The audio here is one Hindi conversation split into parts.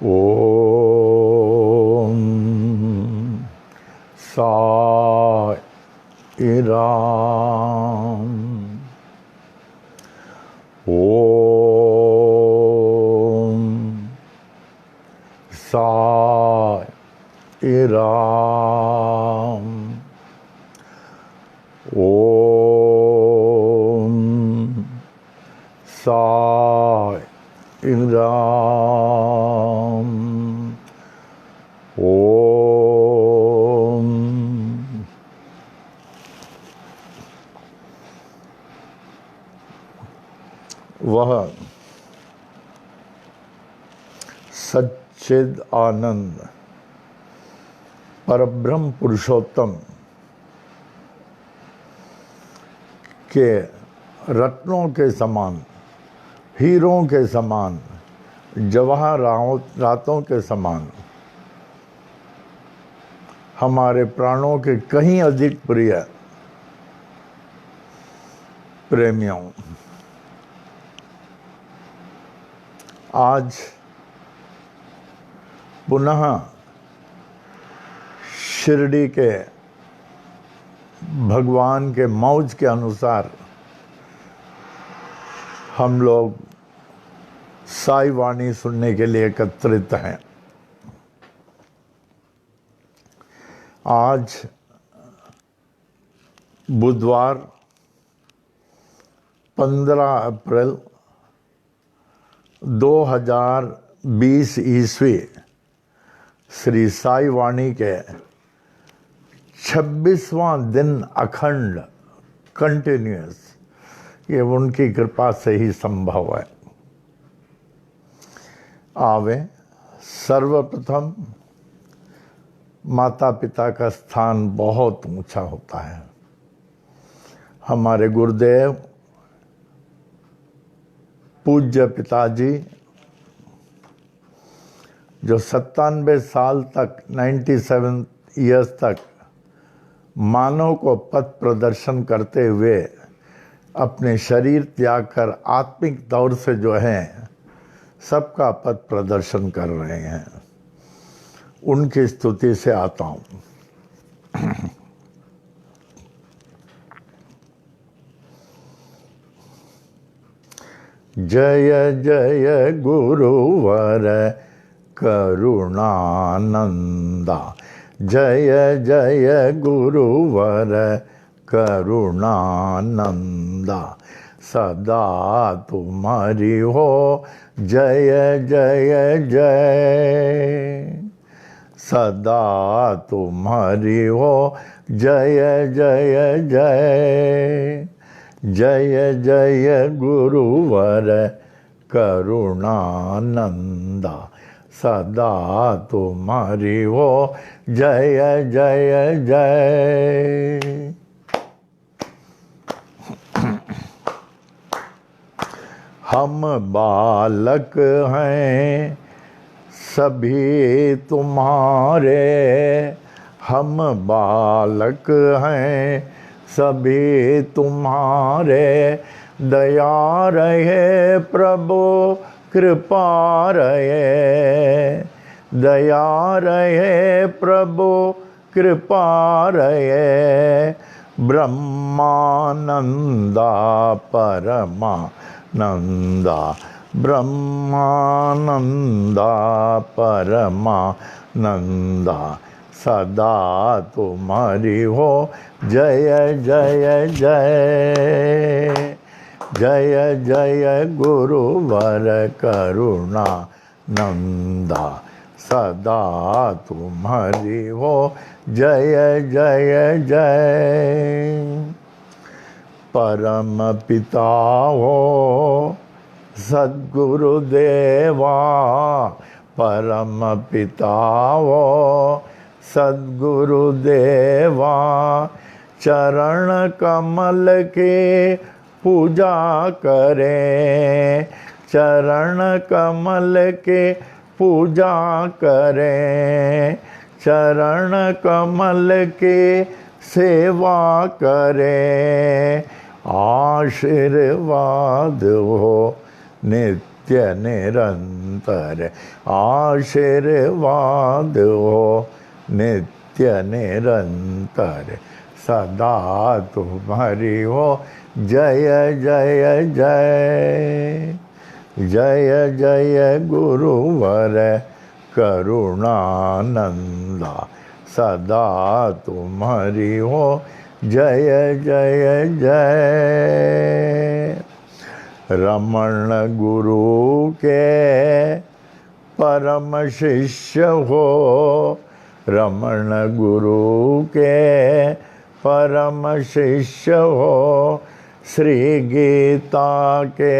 ओम साई राम। ओम साई राम। ओम साई राम। ओम वह सच्चिद आनंद परब्रह्म पुरुषोत्तम के रत्नों के समान, हीरों के समान, जवाहरातों के समान हमारे प्राणों के कहीं अधिक प्रिय प्रेमियों, आज पुनः शिरडी के भगवान के मौज के अनुसार हम लोग साई वाणी सुनने के लिए एकत्रित हैं। आज बुधवार 15 अप्रैल 2020 ईस्वी श्री साई वाणी के 26वां दिन अखंड कंटिन्यूअस, ये उनकी कृपा से ही संभव है। आवे, सर्वप्रथम माता पिता का स्थान बहुत ऊंचा होता है। हमारे गुरुदेव पूज्य पिताजी जो 97 साल तक 97 ईयर्स तक मानव को पथ प्रदर्शन करते हुए अपने शरीर त्याग कर आत्मिक दौर से जो है सबका पथ प्रदर्शन कर रहे हैं, उनकी स्तुति से आता हूँ। जय जय गुरुवर करुणानंदा, जय जय गुरुवर करुणानंदा, सदा तुम्हारी हो जय जय जय, सदा तुम्हारी हो जय जय जय, जय जय गुरुवर करुणानंदा, सदा तुम्हारी हो जय जय जय। हम बालक हैं सभी तुम्हारे, हम बालक हैं सभी तुम्हारे, दया रहे प्रभु कृपा रहे, दया रहे प्रभु कृपा रहे, ब्रह्मानंदा परमानंदा, ब्रह्मानंदा परमानंदा, सदा तुम्हारी हो जय जय जय, जय जय गुरुवर करुणानंदा, सदा तुम्हारी हो जय जय जय। परम पिता हो सद्गुरुदेवा, परम पिता हो सद्गुरुदेवा, चरण कमल के पूजा करें, चरण कमल के पूजा करें, चरण कमल के सेवा करें, आशीर्वाद हो नित्य नित्य निरंतर आशीर्वाद हो नित्य निरंतर सदा तुम्हारी हो जय जय जय जय जय गुरुवर करुणानंदा सदा तुम्हारी हो जय जय जय रमण गुरु के परम शिष्य हो रमण गुरु के परम शिष्य हो श्री गीता के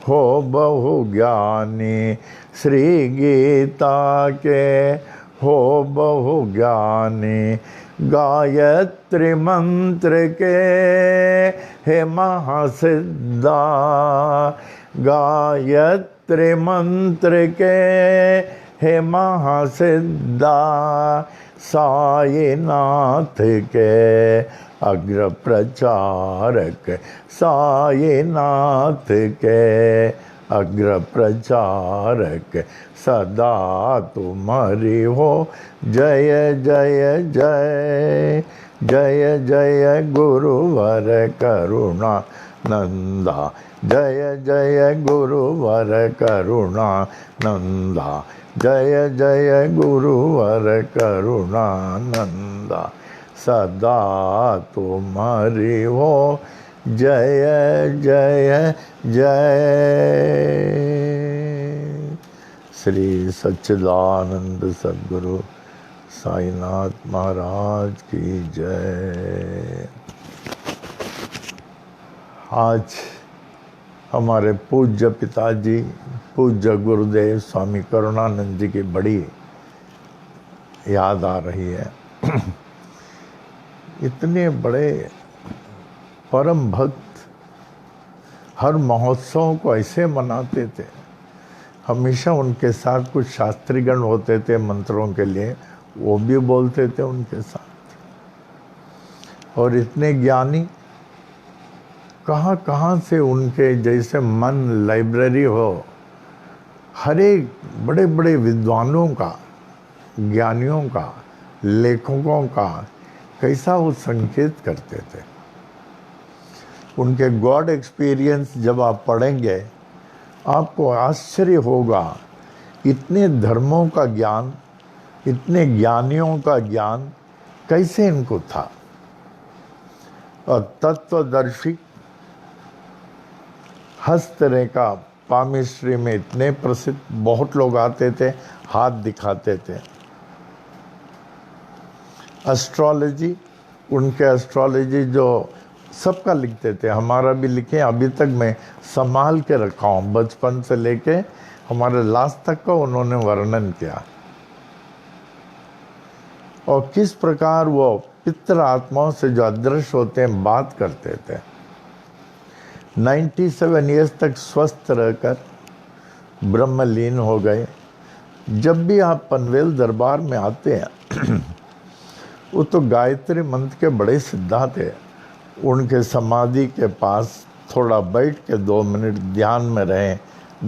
हो बहु ज्ञानी श्री गीता के हो बहु ज्ञानी गायत्री मंत्र के हे महासिद्धा गायत्री मंत्र के हे महासिद्धा साईनाथ के अग्र प्रचारक साईनाथ के अग्र प्रचारक सदा तुम्हारी हो जय जय जय जय जय गुरुवर करुणा नंदा जय जय गुरुवर करुणा नंदा जय जय गुरुवर करुणा नंदा सदा तुम्हारी हो जय जय जय श्री सच्चिदानंद सद्गुरु साईनाथ महाराज की जय। आज हमारे पूज्य पिताजी पूज्य गुरुदेव स्वामी करुणानंद जी की बड़ी याद आ रही है। इतने बड़े परम भक्त हर महोत्सव को ऐसे मनाते थे, हमेशा उनके साथ कुछ शास्त्रीगण होते थे मंत्रों के लिए, वो भी बोलते थे उनके साथ। और इतने ज्ञानी कहाँ कहाँ से उनके जैसे मन लाइब्रेरी हो, हर एक बड़े बड़े विद्वानों का, ज्ञानियों का, लेखकों का कैसा वो संकेत करते थे। उनके गॉड एक्सपीरियंस जब आप पढ़ेंगे आपको आश्चर्य होगा, इतने धर्मों का ज्ञान, इतने ज्ञानियों का ज्ञान कैसे इनको था। और तत्वदर्शी हस्तरेखा पामिस्ट्री में इतने प्रसिद्ध, बहुत लोग आते थे, हाथ दिखाते थे। एस्ट्रोलॉजी, उनके एस्ट्रोलॉजी जो सबका लिखते थे, हमारा भी लिखे, अभी तक मैं संभाल के रखा हूँ, बचपन से लेके हमारे लास्ट तक का उन्होंने वर्णन किया। और किस प्रकार वो पितृ आत्माओं से जो अदृश्य होते हैं बात करते थे। 97 ईयर्स तक स्वस्थ रहकर ब्रह्मलीन हो गए। जब भी आप पनवेल दरबार में आते हैं वो तो गायत्री मंत्र के बड़े सिद्धा थे। उनके समाधि के पास थोड़ा बैठ के 2 मिनट ध्यान में रहें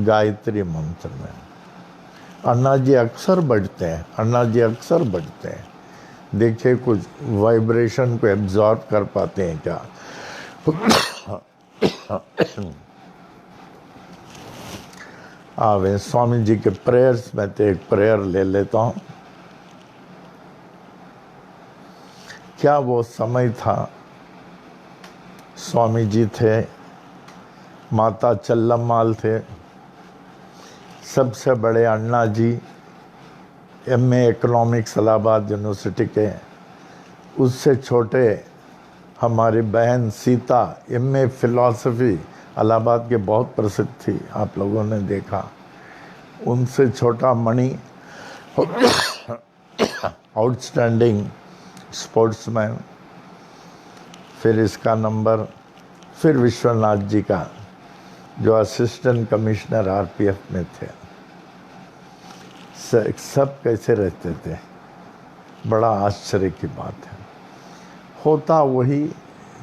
गायत्री मंत्र में। अन्ना जी अक्सर बढ़ते हैं, अन्ना जी अक्सर बढ़ते हैं। देखिए कुछ वाइब्रेशन को एब्जॉर्ब कर पाते हैं क्या। आवे स्वामी जी के प्रेयर्स में तो एक प्रेयर ले लेता हूँ। क्या वो समय था, स्वामी जी थे, माता चल्लम्माल थे, सबसे बड़े अण्णा जी एमए इकोनॉमिक्स इलाहाबाद यूनिवर्सिटी के, उससे छोटे हमारी बहन सीता एमए फिलॉसफी इलाहाबाद के बहुत प्रसिद्ध थी, आप लोगों ने देखा। उनसे छोटा मणि आउटस्टैंडिंग स्पोर्ट्समैन। फिर इसका नंबर, फिर विश्वनाथ जी का जो असिस्टेंट कमिश्नर आरपीएफ में थे। सब कैसे रहते थे, बड़ा आश्चर्य की बात है। होता वही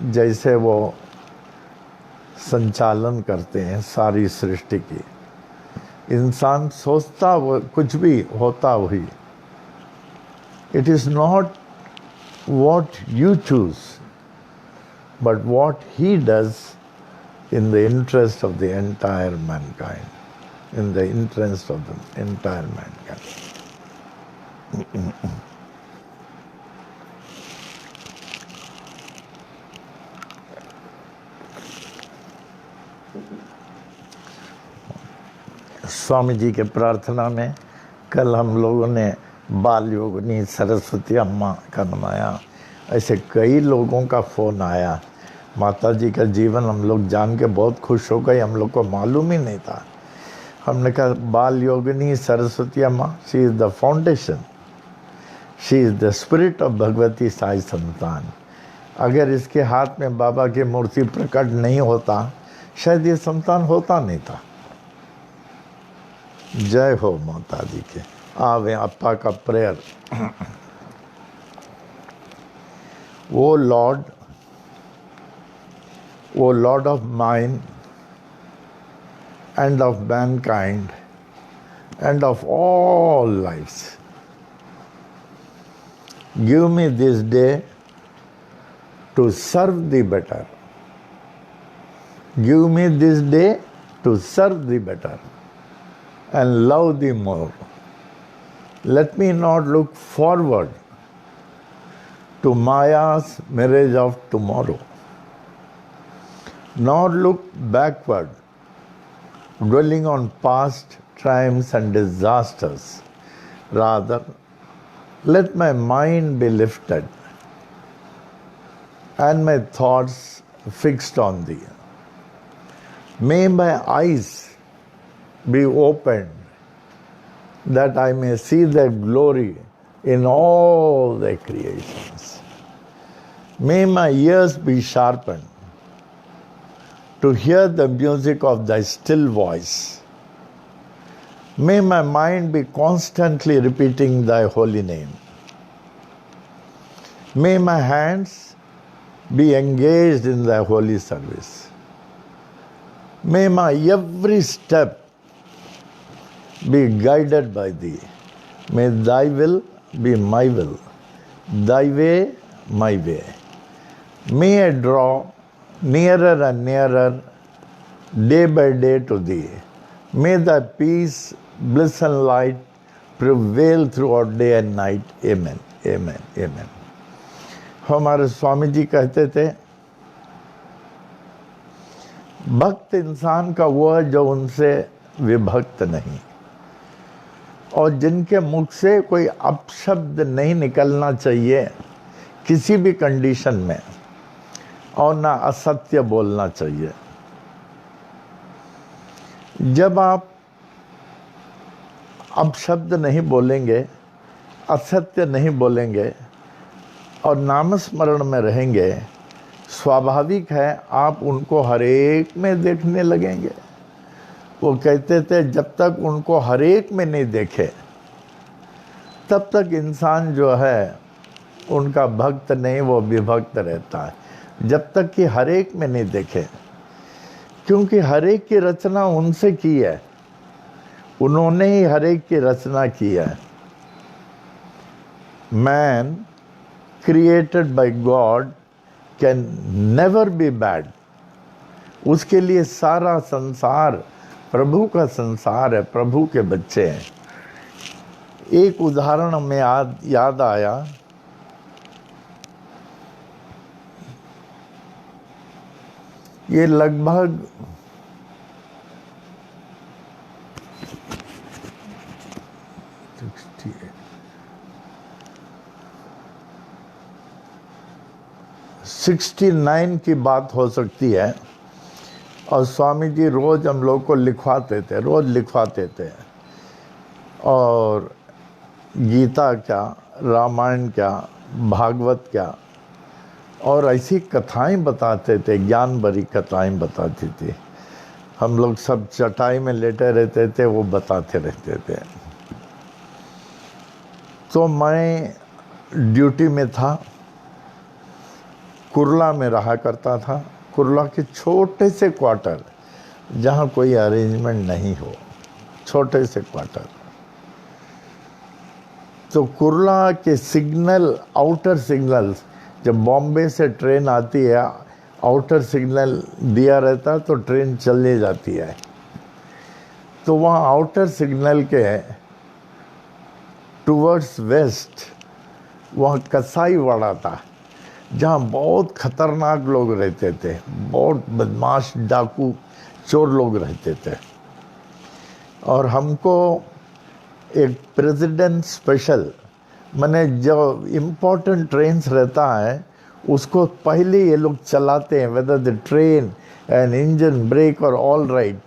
जैसे वो संचालन करते हैं सारी सृष्टि की। इंसान सोचता वो कुछ भी होता वही. It is not what you choose, but what he does in the interest of the entire mankind. In the interest of the entire mankind. Swami ji के प्रार्थना में कल हम लोगों ने बाल योगिनी सरस्वती अम्मा का नमाया. ऐसे कई लोगों का फ़ोन आया. माता जी का जीवन हम लोग जान के बहुत खुश हो गए. हम लोग को मालूम ही नहीं था. हमने कहा बाल योगिनी सरस्वती अम्मा, she is the foundation, she is the spirit of Bhagwati Sai संतान. अगर इसके हाथ में बाबा की मूर्ति प्रकट नहीं होता शायद ये संतान होता नहीं था. जय हो माता जी के. आवे अप्पा का prayer. O Lord of mind and of mankind and of all lives, give me this day to serve thee better. Give me this day to serve thee better and love thee more. Let me not look forward to Maya's marriage of tomorrow, nor look backward, dwelling on past triumphs and disasters. Rather, let my mind be lifted and my thoughts fixed on thee. May my eyes be opened that I may see thy glory in all thy creations. May my ears be sharpened to hear the music of thy still voice. May my mind be constantly repeating thy holy name. May my hands be engaged in thy holy service. May my every step be guided by thee. May thy will be my will, thy way my way. May I draw nearer and nearer day by day to thee. May thy peace, bliss and light prevail throughout day and night. Amen, amen, amen. हमारे स्वामी जी कहते थे, भक्त इंसान का वो है जो उनसे विभक्त नहीं, और जिनके मुख से कोई अपशब्द नहीं निकलना चाहिए किसी भी कंडीशन में, और ना असत्य बोलना चाहिए. जब आप अपशब्द नहीं बोलेंगे, असत्य नहीं बोलेंगे और नामस्मरण में रहेंगे, स्वाभाविक है आप उनको हर एक में देखने लगेंगे. वो कहते थे जब तक उनको हर एक में नहीं देखे तब तक इंसान जो है उनका भक्त नहीं, वो विभक्त रहता है. जब तक कि हर एक में नहीं देखे, क्योंकि हर एक की रचना उनसे की है, उन्होंने ही हर एक की रचना की है. Man created by God can never be bad. उसके लिए सारा संसार प्रभु का संसार है, प्रभु के बच्चे हैं. एक उदाहरण में याद आया. ये लगभग 69 की बात हो सकती है. और स्वामी जी रोज़ हम लोग को लिखवाते थे, रोज़ लिखवाते थे. और गीता क्या, रामायण क्या, भागवत क्या, और ऐसी कथाएं बताते थे, ज्ञान भरी कथाएं बताती थी. हम लोग सब चटाई में लेटे रहते थे, वो बताते रहते थे. तो मैं ड्यूटी में था, कुर्ला में रहा करता था. कुर्ला के छोटे से क्वार्टर जहाँ कोई अरेंजमेंट नहीं हो. छोटे से क्वार्टर। तो कुर्ला के सिग्नल, आउटर सिग्नल्स, जब बॉम्बे से ट्रेन आती है आउटर सिग्नल दिया रहता है तो ट्रेन चलने जाती है। तो वहाँ आउटर सिग्नल के टुवर्ड्स वेस्ट वहाँ कसाईवाड़ा था, जहाँ बहुत खतरनाक लोग रहते थे, बहुत बदमाश डाकू चोर लोग रहते थे। और हमको एक प्रेसिडेंट स्पेशल, माने जो इम्पोर्टेंट ट्रेन्स रहता है उसको पहले ये लोग चलाते हैं, whether the train and engine brake और ऑल राइट,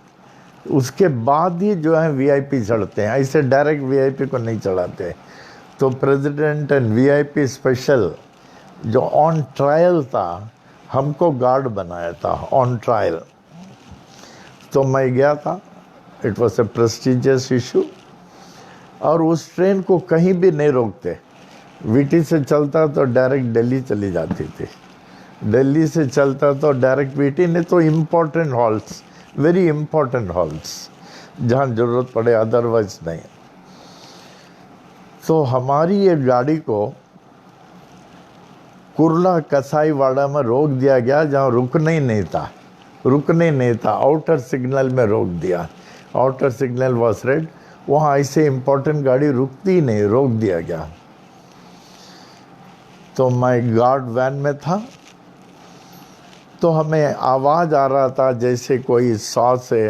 उसके बाद ही जो है वीआईपी चढ़ते हैं, ऐसे डायरेक्ट वीआईपी को नहीं चढ़ाते। तो प्रेसिडेंट एंड वीआईपी स्पेशल जो ऑन ट्रायल था, हमको गार्ड बनाया था ऑन ट्रायल। तो मैं गया था, it was a prestigious issue. और उस ट्रेन को कहीं भी नहीं रोकते, वीटी से चलता तो डायरेक्ट दिल्ली चली जाती थी, दिल्ली से चलता तो डायरेक्ट वीटी, नहीं तो important halls, very important halls जहाँ ज़रूरत पड़े, अदरवाइज नहीं। तो हमारी ये गाड़ी को कुर्ला कसाईवाड़ा में रोक दिया गया, जहाँ रुकने ही नहीं था, आउटर सिग्नल में रोक दिया। आउटर सिग्नल वॉज रेड, वहाँ ऐसे इम्पोर्टेंट गाड़ी रुकती ही नहीं, रोक दिया गया। तो मैं गार्ड वैन में था, तो हमें आवाज़ आ रहा था जैसे कोई सॉ से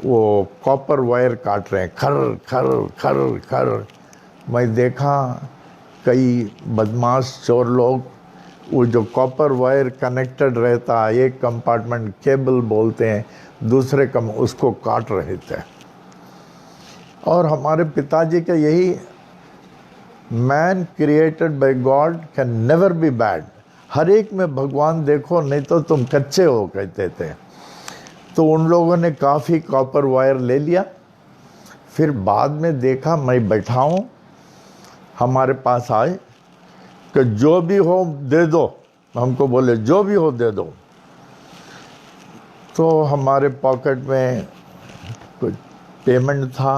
वो कॉपर वायर काट रहे हैं, खर खर खर खर। मैं देखा कई बदमाश चोर लोग वो जो कॉपर वायर कनेक्टेड रहता है, एक कंपार्टमेंट केबल बोलते हैं, दूसरे उसको काट रहे थे। और हमारे पिताजी का यही, man created by God can never be bad, हर एक में भगवान देखो, नहीं तो तुम कच्चे हो, कहते थे। तो उन लोगों ने काफ़ी कॉपर वायर ले लिया। फिर बाद में देखा मैं बैठा हूँ, हमारे पास आए कि जो भी हो दे दो, हमको बोले जो भी हो दे दो। तो हमारे पॉकेट में कुछ पेमेंट था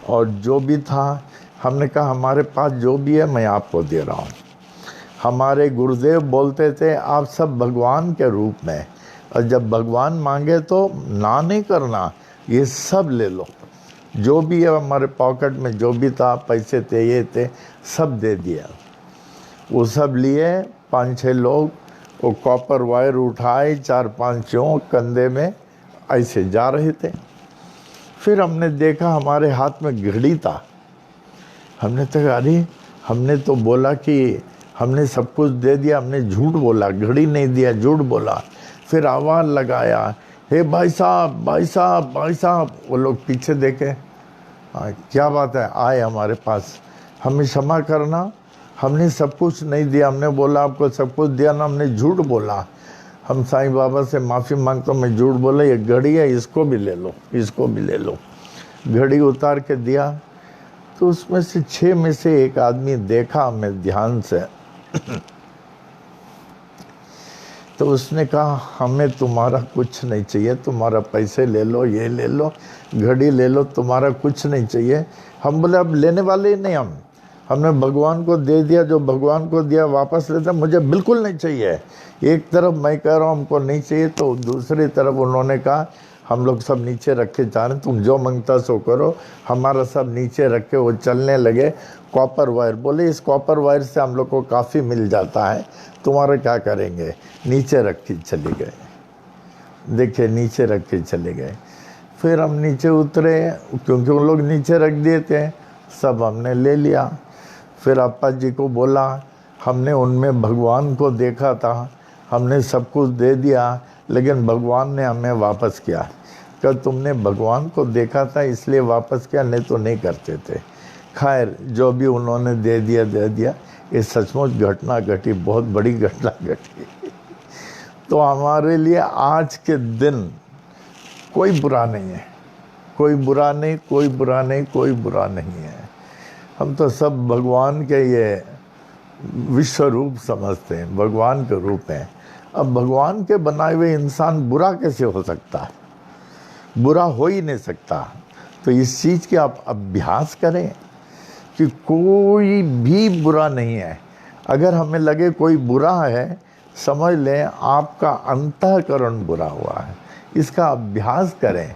और जो भी था, हमने कहा हमारे पास जो भी है मैं आपको दे रहा हूँ। हमारे गुरुदेव बोलते थे आप सब भगवान के रूप में, और जब भगवान मांगे तो ना नहीं करना, ये सब ले लो, जो भी है। हमारे पॉकेट में जो भी था, पैसे थे, ये थे, सब दे दिया। वो सब लिए 5-6 लोग, वो कॉपर वायर उठाए 4-5 कंधे में ऐसे जा रहे थे। फिर हमने देखा हमारे हाथ में घड़ी था, हमने तो अरे हमने तो बोला कि हमने सब कुछ दे दिया, हमने झूठ बोला, घड़ी नहीं दिया, झूठ बोला। फिर आवाज़ लगाया, हे भाई साहब भाई साहब भाई साहब। वो लोग पीछे देखे, क्या बात है, आए हमारे पास, हमें क्षमा करना, हमने सब कुछ नहीं दिया, हमने बोला आपको सब कुछ दिया ना, हमने झूठ बोला, हम साईं बाबा से माफ़ी मांगता हूँ, मैं झूठ बोला, ये घड़ी है, इसको भी ले लो, इसको भी ले लो। घड़ी उतार के दिया। तो उसमें से 6 में से एक आदमी देखा हमें ध्यान से तो उसने कहा हमें तुम्हारा कुछ नहीं चाहिए, तुम्हारा पैसे ले लो, ये ले लो, घड़ी ले लो, तुम्हारा कुछ नहीं चाहिए। हम बोले अब लेने वाले ही नहीं, हमने भगवान को दे दिया, जो भगवान को दिया वापस लेते, मुझे बिल्कुल नहीं चाहिए। एक तरफ मैं कह रहा हूँ हमको नहीं चाहिए, तो दूसरी तरफ उन्होंने कहा हम लोग सब नीचे रख के जा रहे हैं, तुम जो मांगता सो करो। हमारा सब नीचे रख के वो चलने लगे। कॉपर वायर बोले इस कॉपर वायर से हम लोग को काफ़ी मिल जाता है, तुम्हारा क्या करेंगे। नीचे रख के चले गए, देखिए नीचे रख के चले गए। फिर हम नीचे उतरे, क्योंकि उन लोग नीचे रख दिए थे, सब हमने ले लिया। फिर अप्पा जी को बोला हमने उनमें भगवान को देखा था, हमने सब कुछ दे दिया, लेकिन भगवान ने हमें वापस किया। क्या तुमने भगवान को देखा था इसलिए वापस किया, नहीं तो नहीं करते थे। खैर जो भी उन्होंने दे दिया। ये सचमुच घटना घटी, बहुत बड़ी घटना घटी। तो हमारे लिए आज के दिन कोई बुरा नहीं है, कोई बुरा नहीं, कोई बुरा नहीं, कोई बुरा नहीं है। हम तो सब भगवान के ये विश्व रूप समझते हैं, भगवान के रूप हैं। अब भगवान के बनाए हुए इंसान बुरा कैसे हो सकता है, बुरा हो ही नहीं सकता। तो इस चीज़ के आप अभ्यास करें कि कोई भी बुरा नहीं है। अगर हमें लगे कोई बुरा है, समझ लें आपका अंतःकरण बुरा हुआ है। इसका अभ्यास करें।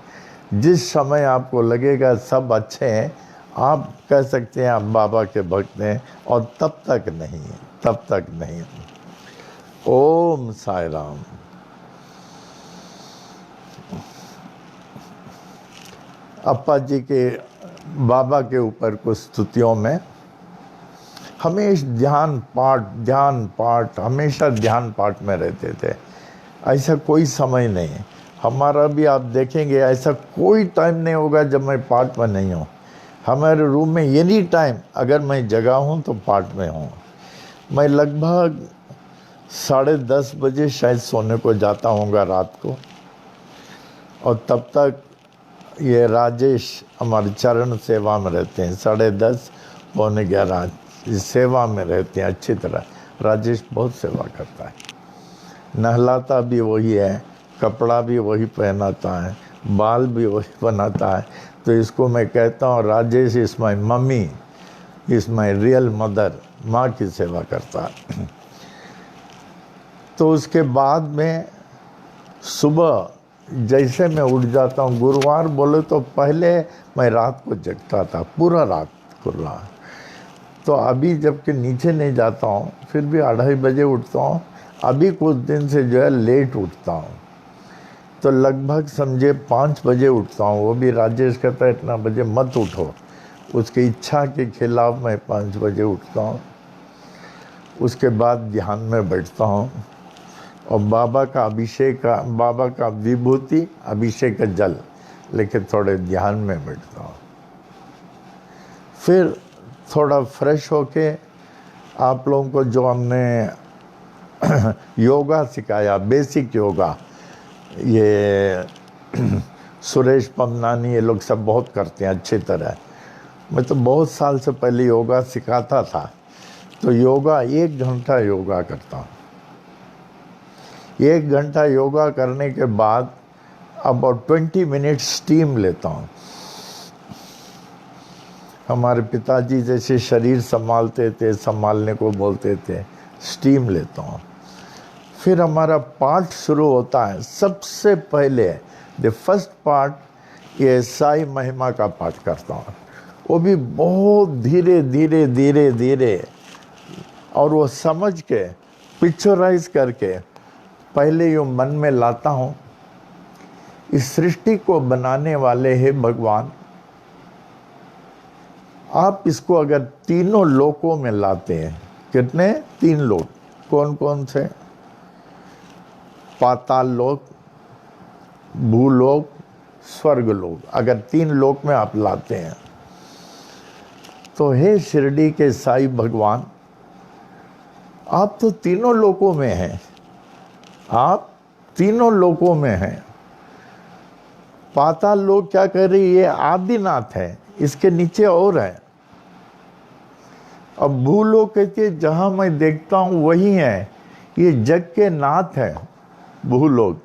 जिस समय आपको लगेगा सब अच्छे हैं, आप कह सकते हैं आप बाबा के भक्त हैं, और तब तक नहीं, तब तक नहीं। ओम साई राम। अप्पा जी के बाबा के ऊपर कुछ स्तुतियों में हमेशा ध्यान पाठ हमेशा ध्यान पाठ में रहते थे। ऐसा कोई समय नहीं, हमारा भी आप देखेंगे ऐसा कोई टाइम नहीं होगा जब मैं पाठ में नहीं हूँ। हमारे रूम में एनी टाइम अगर मैं जगा हूँ तो पाठ में हूँ। मैं लगभग 10:30 बजे शायद सोने को जाता हूँगा रात को, और तब तक ये राजेश हमारे चरण सेवा में रहते हैं। 10:30 पौने 11 सेवा में रहते हैं अच्छी तरह। राजेश बहुत सेवा करता है, नहलाता भी वही है, कपड़ा भी वही पहनाता है, बाल भी वही बनाता है। तो इसको मैं कहता हूँ Rajesh is my mummy, is my real mother. माँ की सेवा करता है। तो उसके बाद में सुबह जैसे मैं उठ जाता हूँ, गुरुवार बोले तो पहले मैं रात को जगता था, पूरा रात खुला। तो अभी जबकि नीचे नहीं जाता हूँ, फिर भी 2:30 बजे उठता हूँ। अभी कुछ दिन से जो है लेट उठता हूँ, तो लगभग समझे 5 बजे उठता हूँ। वो भी राजेश कहता है इतना बजे मत उठो, उसकी इच्छा के खिलाफ मैं 5 बजे उठता हूँ। उसके बाद ध्यान में बैठता हूँ, और बाबा का अभिषेक का, बाबा का विभूति अभिषेक का जल लेके थोड़े ध्यान में बैठता हूँ। फिर थोड़ा फ्रेश होके आप लोगों को जो हमने योगा सिखाया, बेसिक योगा, ये सुरेश पमनानी ये लोग सब बहुत करते हैं अच्छी तरह। मैं तो बहुत साल से पहले योगा सिखाता था, तो योगा 1 घंटा योगा करता हूँ। 1 घंटा योगा करने के बाद अबाउट 20 मिनट स्टीम लेता हूँ। हमारे पिताजी जैसे शरीर संभालते थे, संभालने को बोलते थे, स्टीम लेता हूँ। फिर हमारा पाठ शुरू होता है। सबसे पहले द फर्स्ट पार्ट ये साई महिमा का पाठ करता हूँ, वो भी बहुत धीरे धीरे धीरे धीरे, और वो समझ के पिक्चराइज करके पहले यूँ मन में लाता हूँ, इस सृष्टि को बनाने वाले हैं भगवान। आप इसको अगर तीनों लोकों में लाते हैं, कितने? 3 लोक। कौन कौन से? पाताल लोक, भूलोक, स्वर्ग लोक। अगर 3 लोक में आप लाते हैं, तो हे शिरडी के साईं भगवान, आप तो तीनों लोकों में हैं, आप तीनों लोकों में हैं। पाताल लोक क्या कर रही है? आदिनाथ है, इसके नीचे और है। अब भूलोक कहती है जहां मैं देखता हूं वही है, ये जग के नाथ है भूलोक।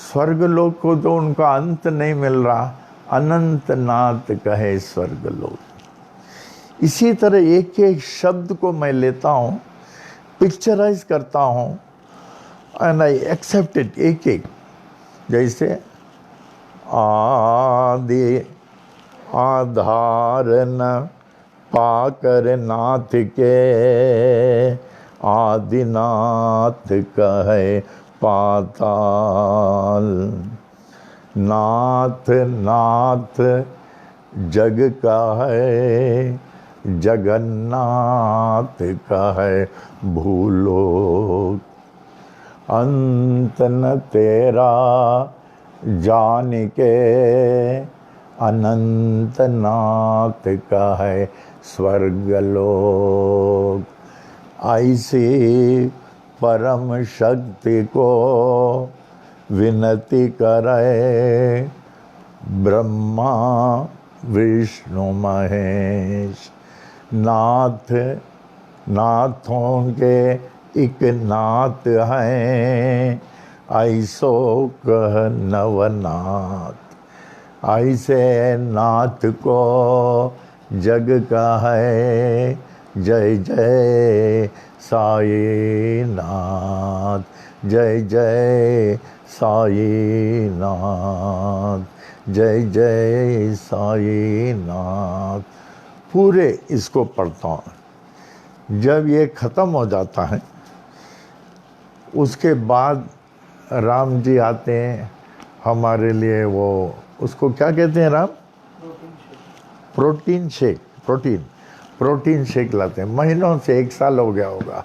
स्वर्गलोक को तो उनका अंत नहीं मिल रहा, अनंत नाथ कहे स्वर्गलोक। इसी तरह एक एक शब्द को मैं लेता हूं, पिक्चराइज करता हूं, एंड आई एक्सेप्ट इट एक एक। जैसे आदि आधार न पाकर नाथ के, आदिनाथ कहे पाताल। नाथ नाथ जग का है, जगन्नाथ का है भूलोक। अंत न तेरा जान के, अनंत नाथ का है स्वर्गलोक। ऐसी परम शक्ति को विनती करे ब्रह्मा विष्णु महेश। नाथ नाथों के एक नाथ हैं, ऐसो कह नवनाथ। ऐसे नाथ को जग का है, जय जय साई नाथ, जय जय साई नाथ, जय जय साई नाथ। पूरे इसको पढ़ता हूँ। जब ये ख़त्म हो जाता है उसके बाद राम जी आते हैं हमारे लिए, वो उसको क्या कहते हैं Ram? Protein shake. Protein shake लाते हैं। महीनों से 1 साल हो गया होगा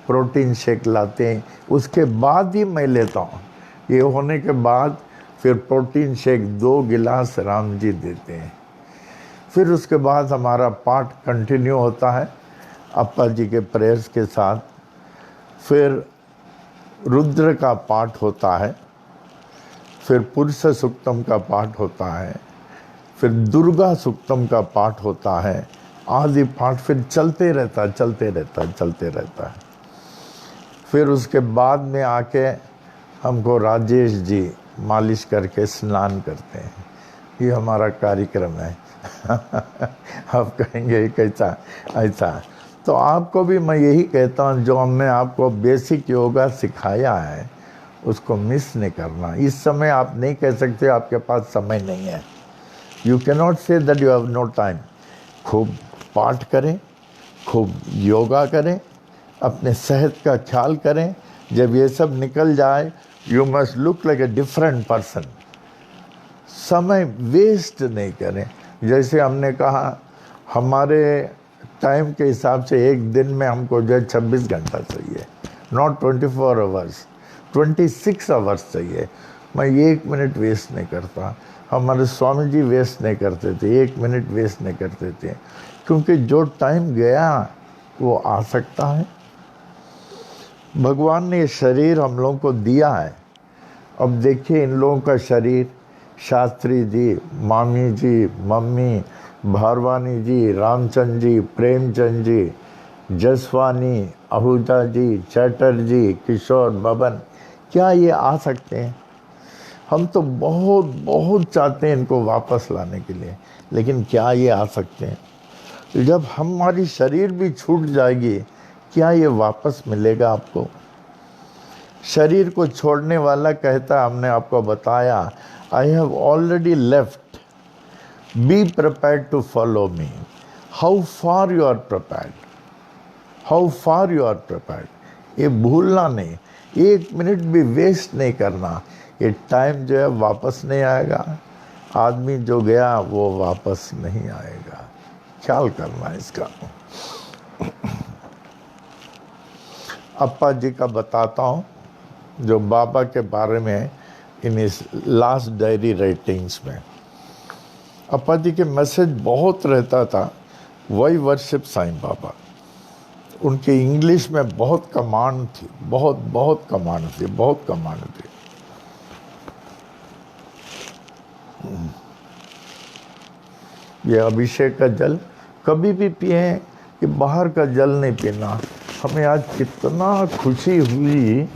प्रोटीन शेक लाते हैं। उसके बाद ही मैं लेता हूँ। ये होने के बाद फिर प्रोटीन शेक 2 गिलास राम जी देते हैं। फिर उसके बाद हमारा पाठ कंटिन्यू होता है अप्पा जी के प्रेयर्स के साथ। फिर रुद्र का पाठ होता है, फिर पुरुष सूक्तम का पाठ होता है, फिर दुर्गा सूक्तम का पाठ होता है। आदि पाठ फिर चलते रहता है। फिर उसके बाद में आके हमको राजेश जी मालिश करके स्नान करते हैं। ये हमारा कार्यक्रम है। आप कहेंगे कैसा ऐसा? तो आपको भी मैं यही कहता हूँ, जो हमने आपको बेसिक योगा सिखाया है उसको मिस नहीं करना। इस समय आप नहीं कह सकते आपके पास समय नहीं है। You can not say that you have no time. खूब पाठ करें, खूब योगा करें, अपने सेहत का ख्याल करें। जब ये सब निकल जाए you must look like a different person. समय वेस्ट नहीं करें। जैसे हमने कहा हमारे टाइम के हिसाब से एक दिन में हमको जो है 26 घंटा चाहिए, नॉट 24 आवर्स, 26 आवर्स चाहिए। मैं 1 मिनट वेस्ट नहीं करता। हमारे स्वामी जी वेस्ट नहीं करते थे, 1 मिनट वेस्ट नहीं करते थे, क्योंकि जो टाइम गया वो आ सकता है। भगवान ने ये शरीर हम लोगों को दिया है। अब देखिए इन लोगों का शरीर, शास्त्री जी, मामी जी, मम्मी, भारवानी जी, रामचंद्र जी, प्रेमचंद जी, जसवानी, आहूजा जी, चैटर्जी, किशोर, बबन, क्या ये आ सकते हैं? हम तो बहुत बहुत चाहते हैं इनको वापस लाने के लिए, लेकिन क्या ये आ सकते हैं? जब हमारी शरीर भी छूट जाएगी क्या ये वापस मिलेगा आपको? शरीर को छोड़ने वाला कहता, हमने आपको बताया, I have already left, be prepared to follow me. How far you are prepared, how far you are prepared, ये भूलना नहीं। 1 मिनट भी वेस्ट नहीं करना। ये टाइम जो है वापस नहीं आएगा। आदमी जो गया वो वापस नहीं आएगा। ख्याल करना इसका। अप्पा जी का बताता हूँ जो बाबा के बारे में इन इस लास्ट डायरी राइटिंग्स में। अप्पा जी के मैसेज बहुत रहता था, वही वर्शिप साईं बाबा। उनकी इंग्लिश में बहुत कमांड थी, बहुत कमांड थी। ये अभिषेक का जल कभी भी पिए कि बाहर का जल नहीं पीना। हमें आज कितना खुशी हुई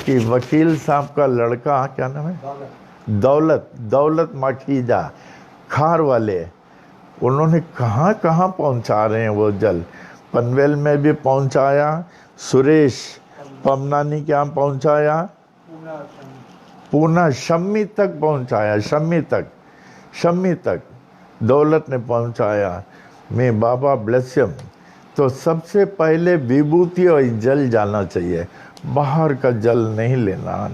कि वकील साहब का लड़का, क्या नाम है, दौलत माखीजा, खार वाले, उन्होंने कहाँ पहुँचा रहे हैं वो जल। पनवेल में भी पहुँचाया, सुरेश पमनानी के यहाँ पहुँचाया, पूना शम्मी तक पहुँचाया, शम्मी तक दौलत ने पहुँचाया। मैं बाबा ब्लेस हिम। तो सबसे पहले विभूति और जल जाना चाहिए। बाहर का जल नहीं लेना।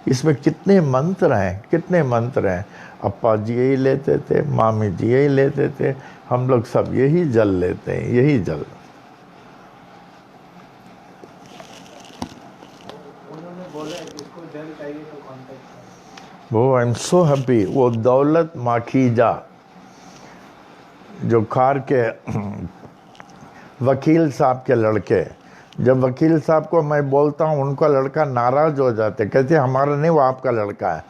इसमें कितने मंत्र हैं। अप्पा जी यही लेते थे, मामी जी यही लेते थे, हम लोग सब यही जल लेते हैं, यही जल। उन्होंने बोला है कि इसको जल चाहिए तो कांटेक्ट। वो आई एम सो हैप्पी। वो दौलत माखीजा जो खार के वकील साहब के लड़के, जब वकील साहब को मैं बोलता हूँ उनका लड़का नाराज़ हो जाते, कहते हमारा नहीं वो आपका लड़का है।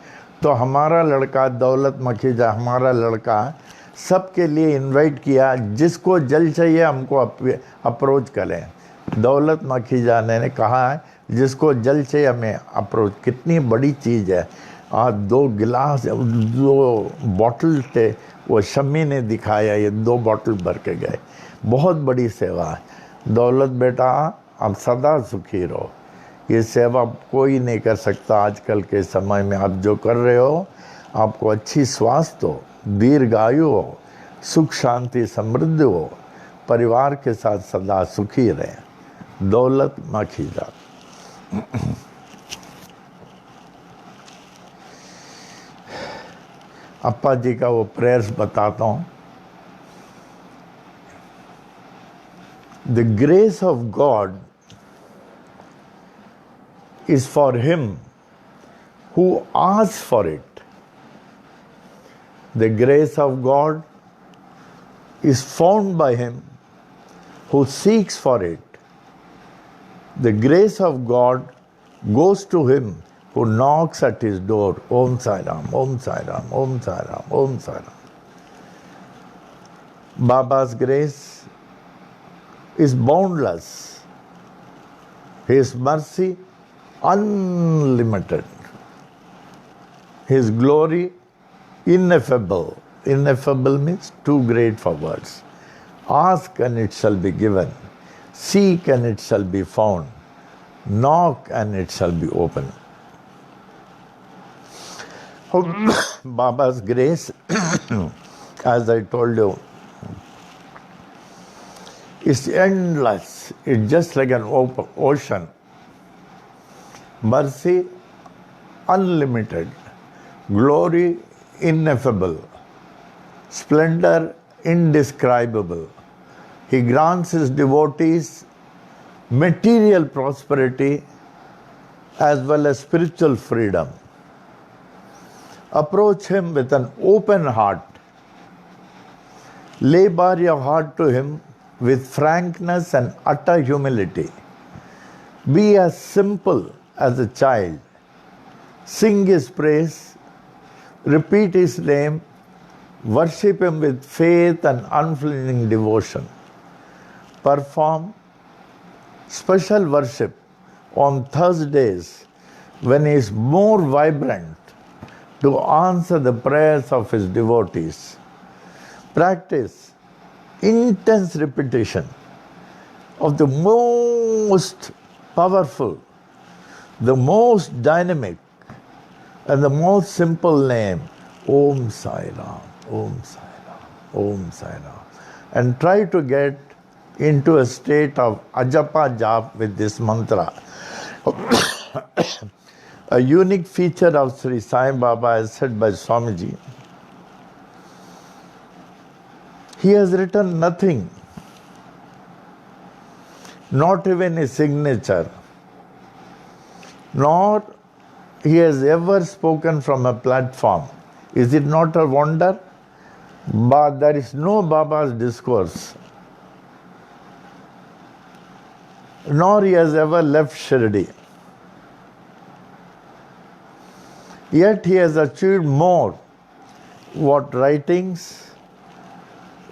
तो हमारा लड़का दौलत माखीजा, हमारा लड़का सबके लिए इनवाइट किया, जिसको जल चाहिए हमको अप्रोच करें। दौलत माखीजा ने कहा है जिसको जल चाहिए हमें अप्रोच। कितनी बड़ी चीज़ है। आज 2 गिलास 2 बॉटल थे, वो शम्मी ने दिखाया, ये 2 बॉटल भर के गए। बहुत बड़ी सेवा है। दौलत बेटा आप सदा सुखी रहो, ये सेवा कोई नहीं कर सकता आजकल के समय में। आप जो कर रहे हो, आपको अच्छी स्वास्थ्य हो, दीर्घायु हो, सुख शांति समृद्धि हो, परिवार के साथ सदा सुखी रहें। दौलत माखीजा। अप्पा जी का वो प्रेयर्स बताता हूँ। The grace of God is for him who asks for it. The grace of God is found by him who seeks for it. The grace of God goes to him who knocks at his door. Om Sai Ram, Om Sai Ram, Om Sai Ram, Om Sai Ram. Baba's grace is boundless. His mercy unlimited. His glory ineffable. Ineffable means too great for words. Ask and it shall be given. Seek and it shall be found. Knock and it shall be opened. Baba's grace, as I told you, is endless. It's just like an open ocean. Mercy unlimited, glory ineffable, splendor indescribable. He grants his devotees material prosperity as well as spiritual freedom. Approach him with an open heart. Lay bare your heart to him with frankness and utter humility. Be as simple as a child. Sing his praise, repeat his name, worship him with faith and unflinching devotion. Perform special worship on Thursdays when he is more vibrant to answer the prayers of his devotees. Practice intense repetition of the most powerful, the most dynamic, and the most simple name, Om Sai Ram, Om Sai Ram, Om Sai Ram. And try to get into a state of ajapa jap with this mantra. A unique feature of Sri Sai Baba, as said by Swamiji, he has written nothing, not even a signature, nor he has ever spoken from a platform. Is it not a wonder? But there is no Baba's discourse, nor he has ever left Shirdi. Yet he has achieved more. What writings,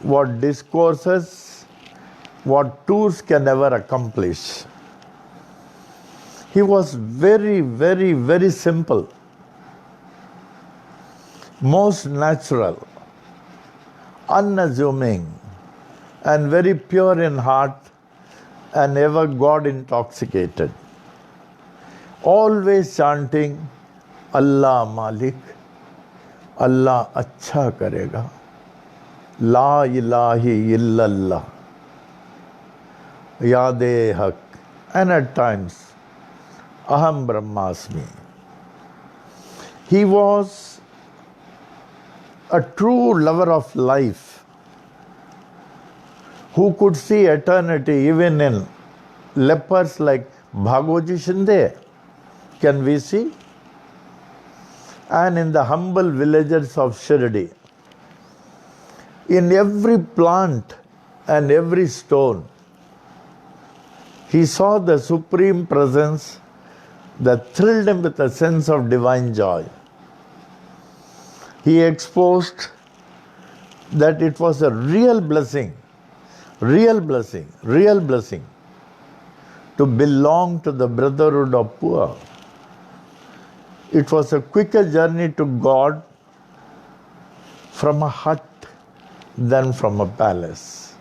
what discourses, what tours can ever accomplish. He was very, very, very simple, most natural, unassuming, and very pure in heart, and ever God intoxicated. Always chanting, Allah Malik, Allah अच्छा करेगा, La ilahi illallah, Yade Haq, and at times, Aham Brahmasmi. He was a true lover of life who could see eternity even in lepers like Bhagoji Shinde. Can we see? And in the humble villagers of Shirdi. In every plant and every stone, he saw the supreme presence that thrilled him with a sense of divine joy. He exposed that it was a real blessing to belong to the brotherhood of poor. It was a quicker journey to God from a hut than from a palace.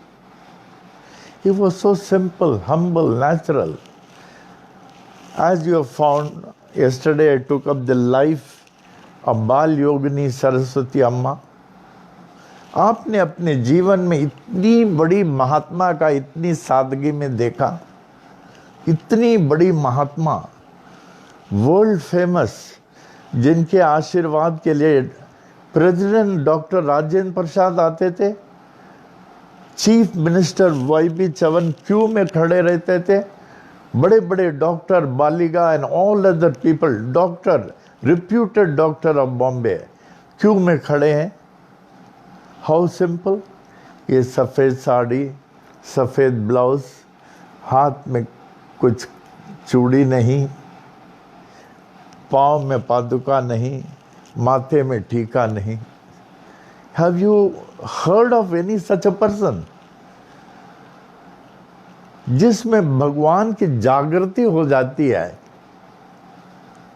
He was so simple, humble, natural. As you have found, yesterday I took up the life of बाल योगिनी सरस्वती अम्मा. आपने अपने जीवन में इतनी बड़ी महात्मा का इतनी सादगी में देखा, इतनी बड़ी महात्मा, वर्ल्ड फेमस, जिनके आशीर्वाद के लिए प्रेसिडेंट डॉक्टर राजेंद्र प्रसाद आते थे, चीफ मिनिस्टर वाई.बी. चवन क्यू में खड़े रहते थे, बड़े बड़े doctor Baligha and all other people, doctor, reputed doctor of Bombay Q में खड़े हैं. How simple. ये सफ़ेद साड़ी, सफ़ेद ब्लाउज, हाथ में कुछ चूड़ी नहीं, पाँव में पादुका नहीं, माथे में टीका नहीं. Have you heard of any such a person जिसमें भगवान की जागृति हो जाती है,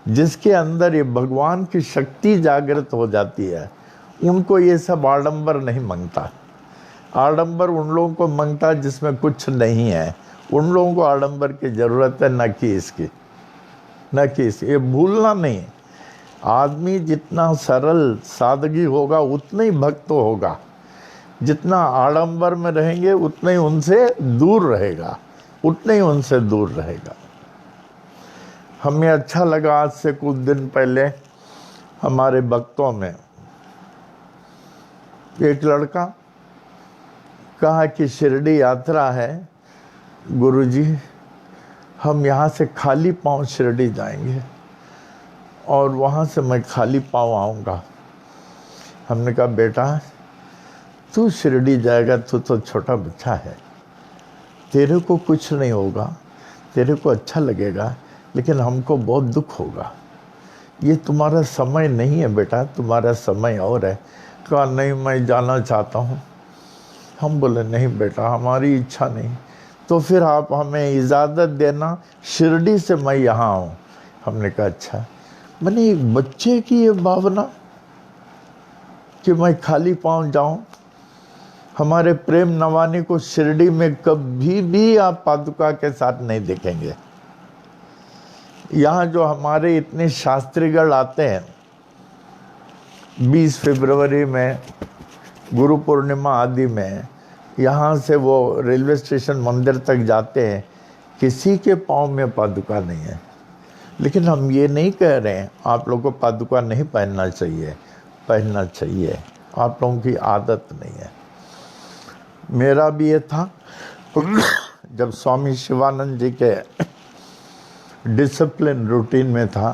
जिसके अंदर ये भगवान की शक्ति जागृत हो जाती है? उनको ये सब आडंबर नहीं मांगता. आडंबर उन लोगों को मांगता है जिसमें कुछ नहीं है. उन लोगों को आडंबर की जरूरत है, न कि इसकी, न कि इसकी. ये भूलना नहीं. आदमी जितना सरल सादगी होगा उतना ही भक्त होगा. जितना आडंबर में रहेंगे उतना ही उनसे दूर रहेगा, उतना ही उनसे दूर रहेगा. हमें अच्छा लगा, आज से कुछ दिन पहले हमारे भक्तों में एक लड़का कहा कि शिरडी यात्रा है गुरुजी, हम यहाँ से खाली पांव शिरडी जाएंगे और वहाँ से मैं खाली पांव आऊँगा. हमने कहा बेटा तू शिरडी जाएगा, तू तो छोटा बच्चा है, तेरे को कुछ नहीं होगा, तेरे को अच्छा लगेगा, लेकिन हमको बहुत दुख होगा. ये तुम्हारा समय नहीं है बेटा, तुम्हारा समय और है. कहा नहीं मैं जाना चाहता हूँ. हम बोले नहीं बेटा हमारी इच्छा नहीं. तो फिर आप हमें इजाज़त देना, शिरडी से मैं यहाँ आऊँ. हमने कहा अच्छा. मैंने एक बच्चे की ये भावना कि मैं खाली पाँव जाऊँ. हमारे प्रेम नवानी को शिरडी में कभी भी आप पादुका के साथ नहीं देखेंगे. यहाँ जो हमारे इतने शास्त्रीगढ़ आते हैं 20 फरवरी में, गुरु पूर्णिमा आदि में, यहाँ से वो रेलवे स्टेशन मंदिर तक जाते हैं, किसी के पाँव में पादुका नहीं है. लेकिन हम ये नहीं कह रहे हैं आप लोगों को पादुका नहीं पहनना चाहिए, पहनना चाहिए. आप लोगों की आदत नहीं है. मेरा भी ये था जब स्वामी शिवानंद जी के डिसिप्लिन रूटीन में था.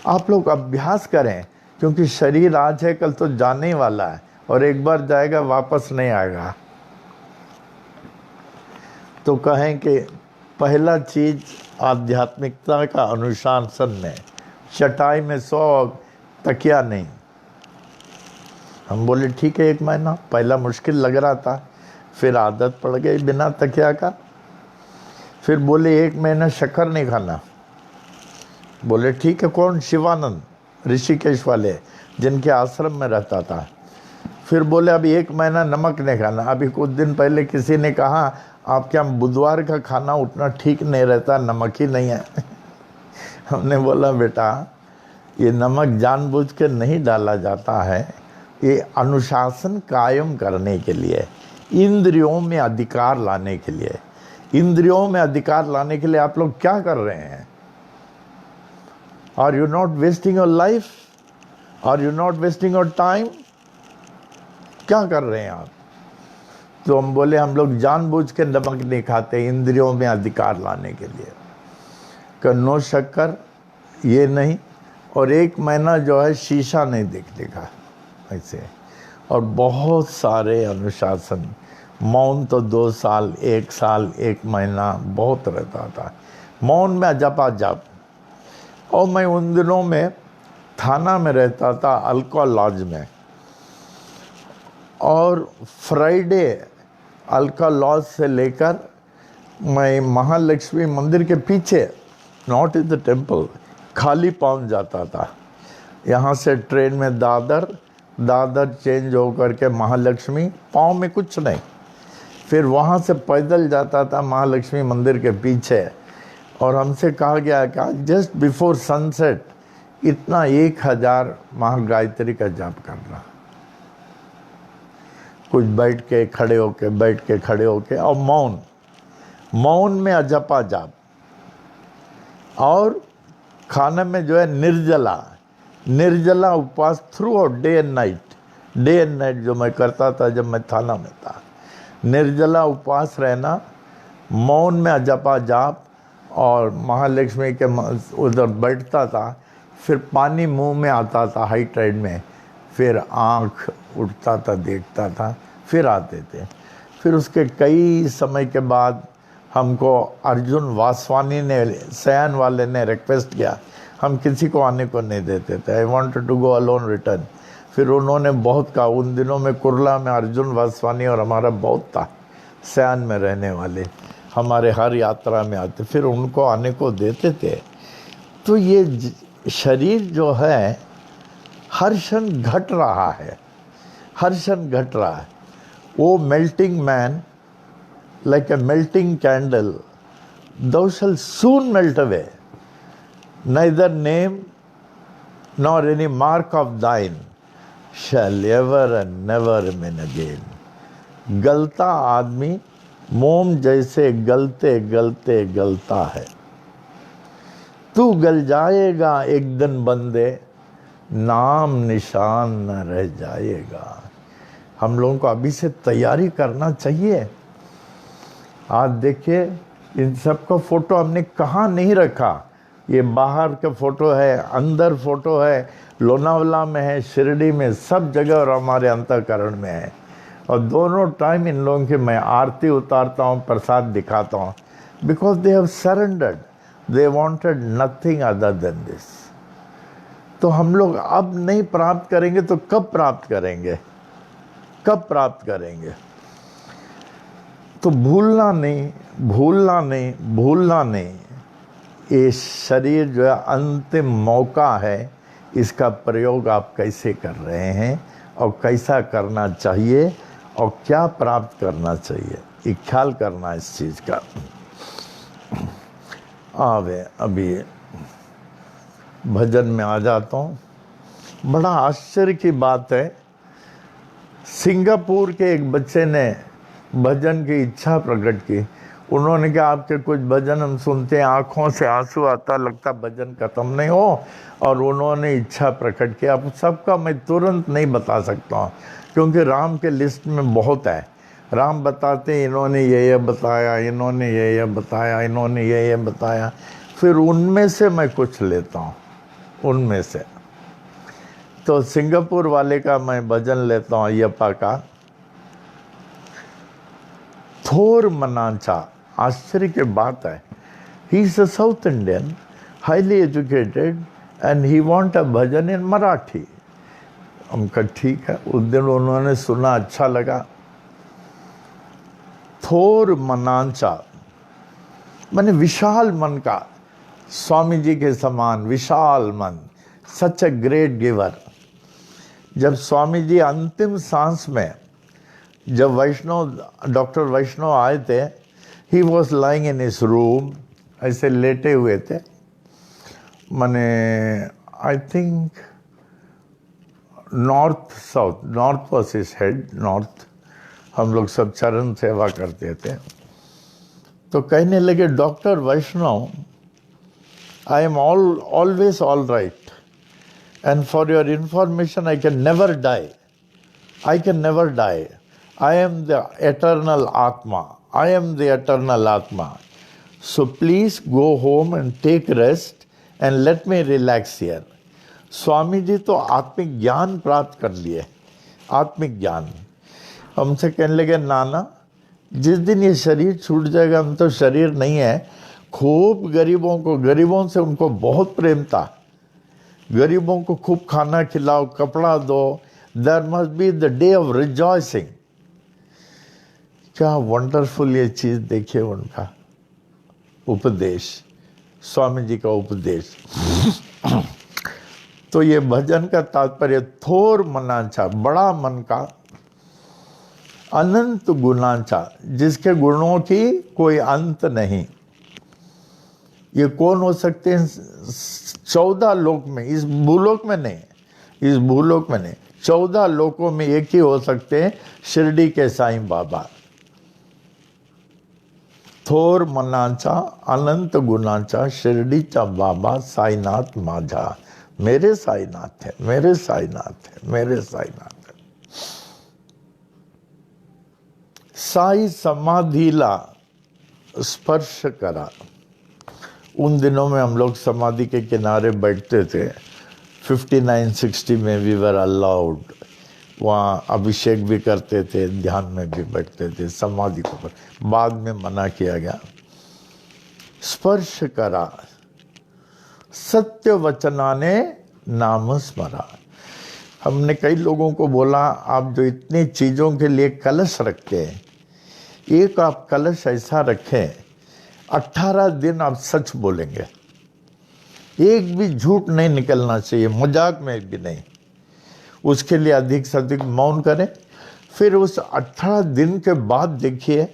आप लोग अभ्यास करें, क्योंकि शरीर आज है कल तो जाने ही वाला है, और एक बार जाएगा वापस नहीं आएगा. तो कहें कि पहला चीज आध्यात्मिकता का अनुशासन में, चटाई में सो, तकिया नहीं. हम बोले ठीक है, 1 महीना पहला मुश्किल लग रहा था, फिर आदत पड़ गई बिना तकिया का. फिर बोले 1 महीना शक्कर नहीं खाना. बोले ठीक है. कौन? शिवानंद, ऋषिकेश वाले, जिनके आश्रम में रहता था. फिर बोले अभी 1 महीना नमक नहीं खाना. अभी कुछ दिन पहले किसी ने कहा आप क्या बुधवार का खाना उतना ठीक नहीं रहता, नमक ही नहीं है. हमने बोला बेटा ये नमक जानबूझ के नहीं डाला जाता है, ये अनुशासन कायम करने के लिए, इंद्रियों में अधिकार लाने के लिए. इंद्रियों में अधिकार लाने के लिए आप लोग क्या कर रहे हैं? Are you not wasting your life? Are you not wasting your time? क्या कर रहे हैं आप? तो हम बोले हम लोग जानबूझ के नमक नहीं खाते, इंद्रियों में अधिकार लाने के लिए. कि नो शक्कर, ये नहीं, और 1 महीना जो है शीशा नहीं देखने का ऐसे. और बहुत सारे अनुशासन. मौन तो 2 साल, 1 साल, 1 महीना बहुत रहता था. मौन में जपा जप. और मैं उन दिनों में थाना में रहता था, अल्का लॉज में, और फ्राइडे अल्का लॉज से लेकर मैं महालक्ष्मी मंदिर के पीछे नॉट इन द टेम्पल, खाली पाँव जाता था। यहाँ से ट्रेन में दादर चेंज होकर के महालक्ष्मी, पाँव में कुछ नहीं। फिर वहाँ से पैदल जाता था महालक्ष्मी मंदिर के पीछे, और हमसे कहा गया कि जस्ट बिफोर सनसेट इतना 1000 महागायत्री का जाप करना, कुछ बैठ के खड़े होके और मौन में अजपा जाप, और खाने में जो है निर्जला उपवास through out day and night जो मैं करता था जब मैं थाना में था। निर्जला उपवास रहना, मौन में अजपा जाप, और महालक्ष्मी के उधर बैठता था। फिर पानी मुंह में आता था हाई टाइड में, फिर आँख उठता था, देखता था, फिर आते थे। फिर उसके कई समय के बाद हमको अर्जुन वासवानी ने, सयान वाले ने रिक्वेस्ट किया, हम किसी को आने को नहीं देते थे। I wanted to go alone return. फिर उन्होंने बहुत कहा, उन दिनों में कुरला में अर्जुन वासवानी और हमारा बहुत था, सयान में रहने वाले, हमारे हर यात्रा में आते, फिर उनको आने को देते थे। तो ये शरीर जो है हर क्षण घट रहा है, वो melting man, like a melting candle, thou shalt soon melt away. Neither name nor any mark of thine shall ever and never remain again. गलता आदमी मोम जैसे गलते गलता है। तू गल जाएगा एक दिन बंदे, नाम निशान न रह जाएगा। हम लोगों को अभी से तैयारी करना चाहिए। आज देखिए, इन सब का फोटो हमने कहाँ नहीं रखा। ये बाहर का फोटो है, अंदर फोटो है, लोनावला में है, शिरडी में, सब जगह, और हमारे अंतःकरण में है। और दोनों टाइम इन लोगों की मैं आरती उतारता हूँ, प्रसाद दिखाता हूँ, because they have surrendered, they wanted nothing other than this. तो हम लोग अब नहीं प्राप्त करेंगे तो कब प्राप्त करेंगे? तो भूलना नहीं। ये शरीर जो है अंतिम मौका है, इसका प्रयोग आप कैसे कर रहे हैं और कैसा करना चाहिए और क्या प्राप्त करना चाहिए, ये ख्याल करना इस चीज़ का। अभी भजन में आ जाता हूँ। बड़ा आश्चर्य की बात है, सिंगापुर के एक बच्चे ने भजन की इच्छा प्रकट की। उन्होंने कहा, आपके कुछ भजन हम सुनते हैं, आँखों से आंसू आता, लगता भजन खत्म नहीं हो। और उन्होंने इच्छा प्रकट किया। अब सबका मैं तुरंत नहीं बता सकता हूँ, क्योंकि राम के लिस्ट में बहुत है। राम बताते हैं, इन्होंने ये बताया, इन्होंने ये बताया, इन्होंने ये बताया। फिर उनमें से मैं कुछ लेता हूँ, उनमें से। तो सिंगापुर वाले का मैं भजन लेता हूँ, अयप्पा का, थोर मनाचा। आश्चर्य की बात है, he is a South Indian, highly educated, and he want a bhajan in Marathi. हम कहा ठीक है। उस दिन उन्होंने सुना, अच्छा लगा। थोर मनाचा माने विशाल मन का, स्वामी जी के समान विशाल मन, सच ए ग्रेट गिवर। जब स्वामी जी अंतिम सांस में, जब डॉक्टर वैष्णव आए थे, he was lying in his room, ऐसे लेटे हुए थे। माने I think north was his head, north. हम लोग सब चरण सेवा करते थे। तो कहने लगे, doctor Vaishnav, I am always all right, and for your information, I can never die. I am the eternal Atma. So please go home and take rest and let me relax here. Swami ji तो आत्मिक ज्ञान प्राप्त कर लिए, आत्मिक ज्ञान। हमसे कहने लगे, नाना, जिस दिन ये शरीर छूट जाएगा, हम तो शरीर नहीं है। खूब गरीबों से उनको बहुत प्रेम था। गरीबों को खूब खाना खिलाओ, कपड़ा दो। There must be the day of rejoicing. क्या वंडरफुल ये चीज देखिए, उनका उपदेश। स्वामी जी का उपदेश। तो ये भजन का तात्पर्य थोर मनाचा, बड़ा मन का, अनंत गुणाचा, जिसके गुणों की कोई अंत नहीं। ये कौन हो सकते हैं? 14 लोक में, इस भूलोक में नहीं, इस भूलोक में नहीं, 14 लोकों में एक ही हो सकते हैं, शिरडी के साईं बाबा। थोर मनाचा, अनंत गुणाचा, शिरडीचा बाबा साईनाथ माझा। मेरे साईनाथ है, मेरे साईनाथ है, मेरे साईनाथ है। साई समाधीला स्पर्श करा। उन दिनों में हम लोग समाधि के किनारे बैठते थे। 59-60 में वी वर अलाउड। वहाँ अभिषेक भी करते थे, ध्यान में भी बैठते थे, समाधि को पर बाद में मना किया गया। स्पर्श करा, सत्य वचनाने नाम स्मरा। हमने कई लोगों को बोला, आप जो इतनी चीज़ों के लिए कलश रखते हैं, एक आप कलश ऐसा रखें 18 दिन आप सच बोलेंगे, एक भी झूठ नहीं निकलना चाहिए, मजाक में भी नहीं। उसके लिए अधिक से अधिक मौन करें। फिर उस 18 दिन के बाद देखिए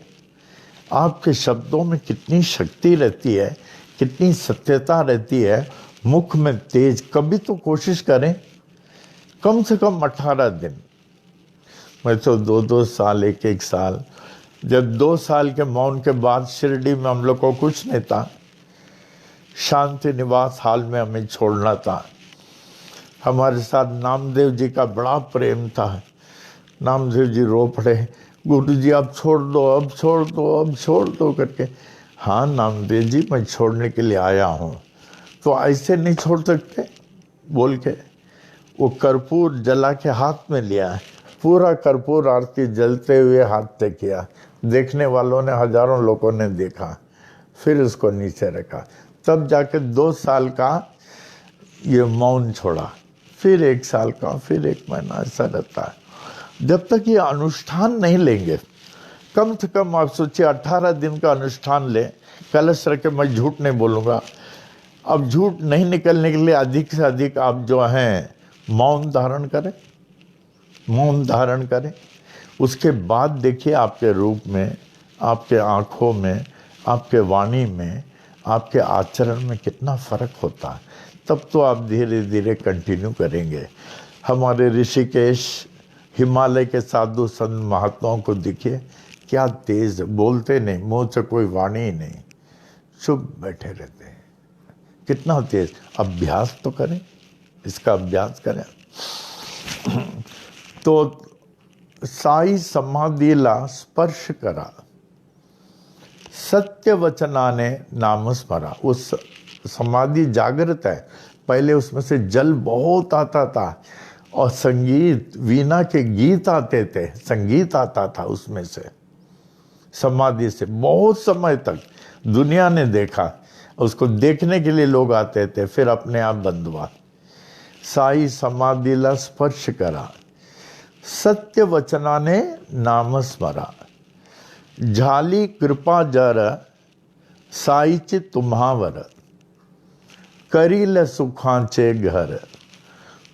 आपके शब्दों में कितनी शक्ति रहती है, कितनी सत्यता रहती है, मुख में तेज। कभी तो कोशिश करें, कम से कम 18 दिन। मैं तो 2-2 साल, 1-1 साल, जब 2 साल के मौन के बाद शिरडी में हम लोग को कुछ नहीं था, शांति निवास हाल में हमें छोड़ना था। हमारे साथ नामदेव जी का बड़ा प्रेम था। नामदेव जी रो पड़े, गुरु जी आप छोड़ दो, अब छोड़ दो, अब छोड़ दो करके। हाँ नामदेव जी, मैं छोड़ने के लिए आया हूँ। तो ऐसे नहीं छोड़ सकते बोल के वो कर्पूर जला के हाथ में लिया, पूरा कर्पूर आरती जलते हुए हाथ से किया। देखने वालों ने, हजारों लोगों ने देखा। फिर उसको नीचे रखा, तब जाके 2 साल का ये मौन छोड़ा। फिर 1 साल का, फिर 1 महीना, ऐसा रहता है। जब तक ये अनुष्ठान नहीं लेंगे, कम से कम आप सोचिए 18 दिन का अनुष्ठान ले, कलश रखे, मैं झूठ नहीं बोलूँगा। अब झूठ नहीं निकलने के लिए अधिक से अधिक आप जो हैं मौन धारण करें, मौन धारण करें। उसके बाद देखिए आपके रूप में, आपके आँखों में, आपके वाणी में, आपके आचरण में कितना फ़र्क होता है। तब तो आप धीरे धीरे कंटिन्यू करेंगे। हमारे ऋषिकेश, हिमालय के साधु संत महात्माओं को देखिए, क्या तेज बोलते नहीं, मुंह से कोई वाणी ही नहीं, चुप बैठे रहते हैं। कितना तेज। अभ्यास तो करें, इसका अभ्यास करें। तो साई समाधीला स्पर्श करा, सत्य वचनाने नाम स्मरा। उस समाधि जागृत है, पहले उसमें से जल बहुत आता था और संगीत, वीणा के गीत आते थे, संगीत आता था उसमें से। समाधि से बहुत समय तक दुनिया ने देखा, उसको देखने के लिए लोग आते थे, फिर अपने आप बंद हुआ। साई समाधीला स्पर्श करा, सत्य वचनाने नाम स्मरा। झाली कृपा जर साईची तुम्हावर, करील सुखांचे घर,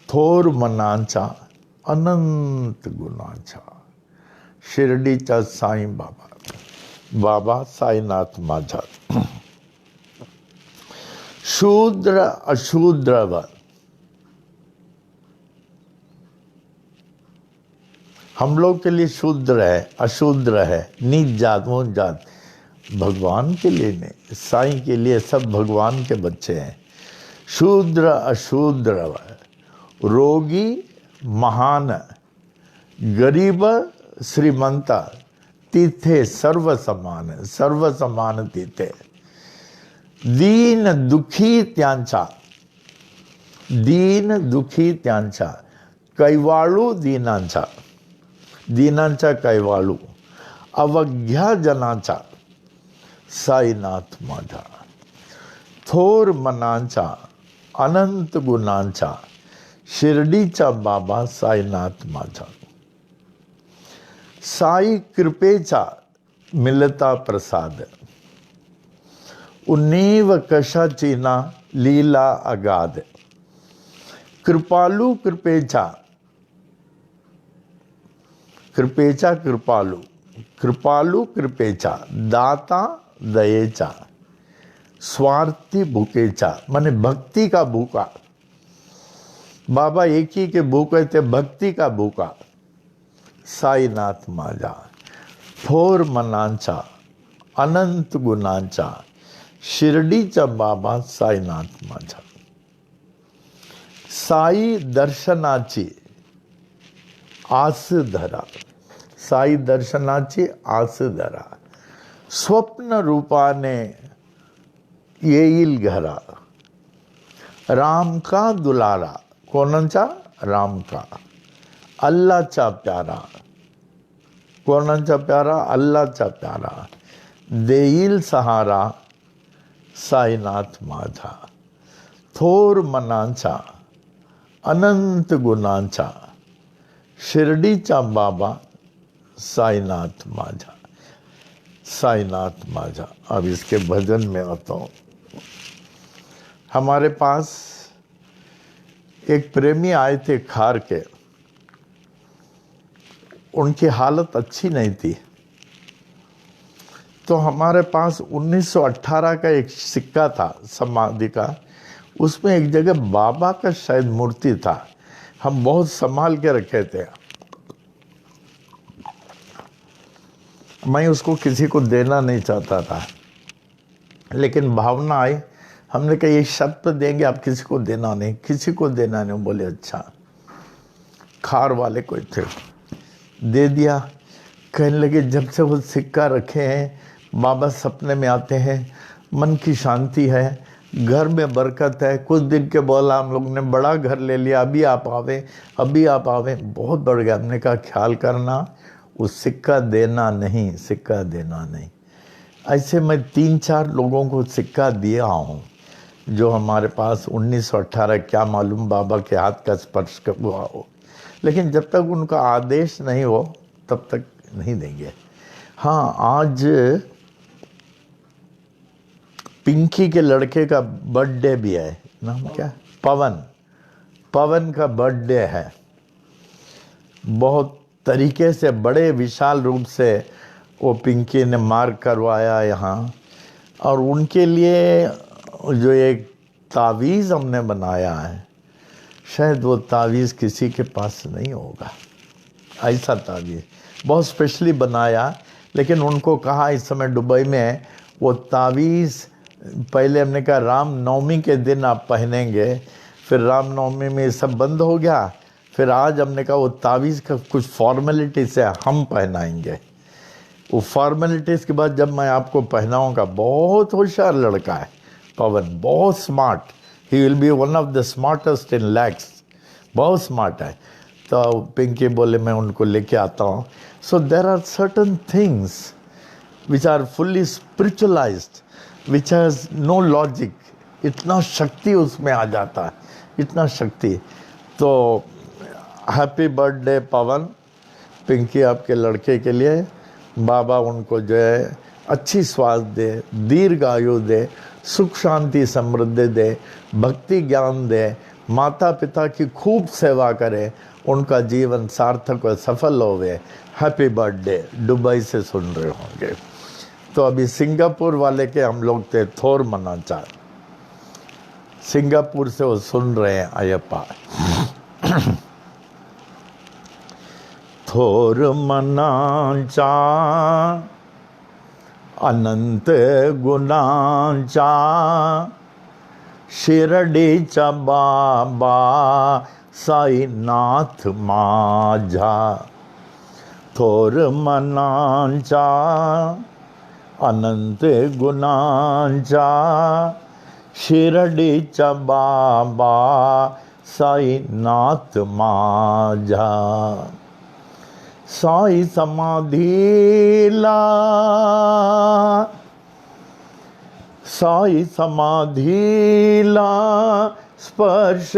थोर मनाचा अनंत गुणाचा। शिर्डीचा साईं बाबा, बाबा साईनाथ माझा। शूद्र अशूद्र, हम लोग के लिए शूद्र है, अशूद्र है, नीच जात, ऊंच जात। भगवान के लिए नहीं, साईं के लिए सब भगवान के बच्चे हैं। शूद्र अशूद्र, रोगी महान, गरीब श्रीमंता, तीथे सर्व समान, सर्व समान तीथे। दीन दुखी त्यांचा, दीन दुखी त्यांचा, कैवाळू दीनांचा, दीनांचा कैवाळू, अवघ्या जनाचा साईनाथ माझा। थोर मनांचा, अनंत गुणांचा, शिर्डीचा बाबा साईनाथ माझा। साई कृपेचा मिलता प्रसाद, उन्नीव कशाची ना लीला अगाध, कृपालू कृपेचा, कृपेचा कृपालू, कृपालू कृपेचा, दाता दयेचा, स्वार्थी भूकेचा, माने भक्ति का भूखा। बाबा एक ही के भूखे थे, भक्ति का भूखा। साईनाथ माझा थोर मनांचा, अनंत गुणांचा, शिर्डीचा बाबा साईनाथ माझा। साई दर्शनाची आस धरा, साई दर्शनाची आस धरा, स्वप्न रूपाने येईल घरा, राम का दुलारा, कोणाचा? राम का, अल्लाहचा प्यारा, कोणाचा प्यारा? अल्लाहचा प्यारा, देईल सहारा साईनाथ माझा, थोर मनांचा, अनंत गुणांचा, शिर्डीचा बाबा साईनाथ माझा, साईनाथ माझा। अब इसके भजन में आता हूँ। हमारे पास एक प्रेमी आए थे खार के, उनकी हालत अच्छी नहीं थी, तो हमारे पास 1918 का एक सिक्का था समाधि का, उसमें एक जगह बाबा का शायद मूर्ति था, हम बहुत संभाल के रखे थे। मैं उसको किसी को देना नहीं चाहता था, लेकिन भावना आई, हमने कहा ये शर्त पे देंगे, आप किसी को देना नहीं, किसी को देना नहीं। बोले अच्छा। खार वाले कोई थे, दे दिया। कहने लगे जब से वो सिक्का रखे हैं, बाबा सपने में आते हैं, मन की शांति है, घर में बरकत है। कुछ दिन के बोला हम लोग ने बड़ा घर ले लिया, अभी आप आवे, अभी आप आवे, बहुत बढ़ गया। हमने कहा ख्याल करना, वो सिक्का देना नहीं, सिक्का देना नहीं। ऐसे मैं 3-4 लोगों को सिक्का दिया हूँ, जो हमारे पास 1918, क्या मालूम बाबा के हाथ का स्पर्श हुआ हो, लेकिन जब तक उनका आदेश नहीं हो तब तक नहीं देंगे। हाँ, आज पिंकी के लड़के का बर्थडे भी है, नाम क्या? पवन, पवन का बर्थडे है। बहुत तरीके से, बड़े विशाल रूप से वो पिंकी ने मार्क करवाया यहाँ, और उनके लिए जो एक तावीज़ हमने बनाया है, शायद वो तावीज़ किसी के पास नहीं होगा। ऐसा तावीज़ बहुत स्पेशली बनाया, लेकिन उनको कहा इस समय दुबई में वो तावीज़, पहले हमने कहा राम नवमी के दिन आप पहनेंगे, फिर राम नवमी में ये सब बंद हो गया, फिर आज हमने कहा वो तावीज़ का कुछ फॉर्मेलिटी से हम पहनाएंगे। वो फॉर्मेलिटीज़ के बाद जब मैं आपको पहनाऊंगा, बहुत होशियार लड़का है पवन, बहुत smart, he will be one of the smartest in lakhs, बहुत स्मार्ट है। तो पिंकी बोले मैं उनको लेके आता हूँ। So there are certain things which are fully spiritualised, which has no logic, इतना शक्ति उसमें आ जाता है, इतना शक्ति। तो हैप्पी बर्थडे पवन, पिंकी आपके लड़के के लिए, बाबा उनको जो है अच्छी स्वास्थ्य दे, दीर्घ आयु दे, सुख शांति समृद्धि दे, भक्ति ज्ञान दे, माता पिता की खूब सेवा करे, उनका जीवन सार्थक और सफल होवे। Happy birthday. दुबई से सुन रहे होंगे। तो अभी सिंगापुर वाले के हम लोग थे, थोर मनाचा, सिंगापुर से वो सुन रहे हैं अयप्पा। थोर मनाचा, अनंत गुणांचा, शिर्डीचा बाबा साईनाथ माझा। थोर मनांचा, अनंत गुणांचा, शिर्डीचा बाबा साईनाथ माझा। साई समाधीला, साई समाधीला स्पर्श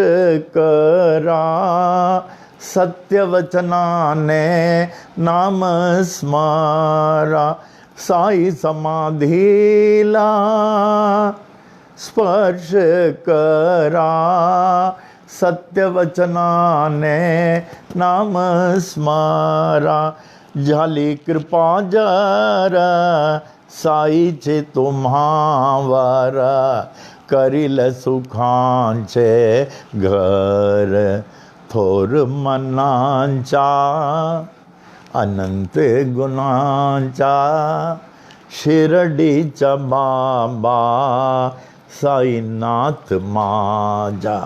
करा, सत्यवचनाने नाम स्मारा, साई समाधीला स्पर्श करा, सत्य वचनाने नाम स्मरा, झाली कृपा जरा साईचे तुम्हावर, करील सुखांचे घर थोर मनांचा, अनंत गुणांचा शिर्डीचा बाबा साईनाथ माझा.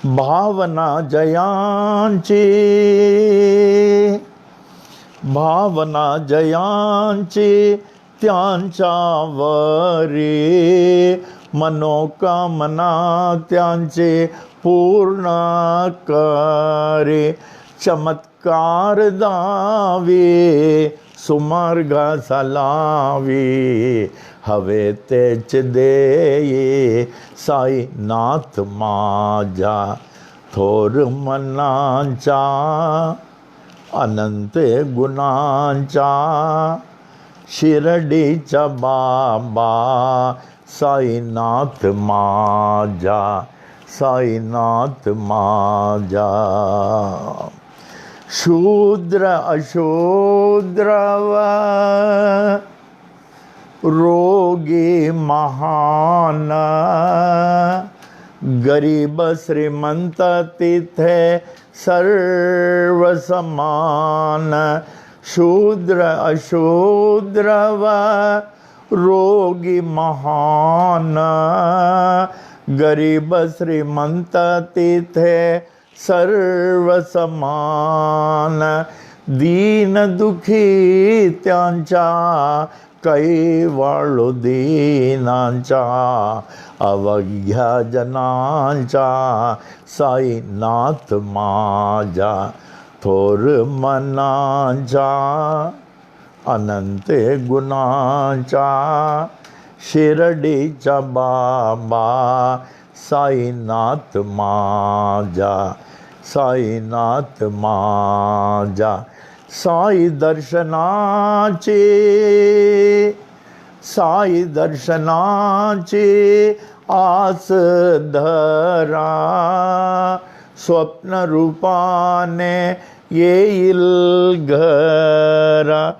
भावना जयांची, भावना जयांची त्यांच्या वरी, मनोकामना त्यांचे पूर्ण करे, चमत्कार दावे सुमार्गाचा लावे, हवे तेच देये साईनाथ माझा, थोर मनांचा अनंत गुणांचा शिर्डीचा बाबा साईनाथ माझा, साईनाथ माझा. शूद्र अशूद्रव रोगी महान, गरीब श्रीमंत तिथे सर्व समान, शूद्र अशूद्रव रोगी महान, गरीब श्रीमंत तिथे सर्व समान, दीन दुखी त्यांच्या कैवाळू दीनांचा, अवघ्या जनांचा साईनाथ माझा, थोर मनांचा अनंत गुणांचा शिर्डीचा बाबा साईनाथ माझा, साईनाथ माझा. साई दर्शनाचे, साई दर्शनाचे आस धरा, स्वप्न रूपाने येईल घरा,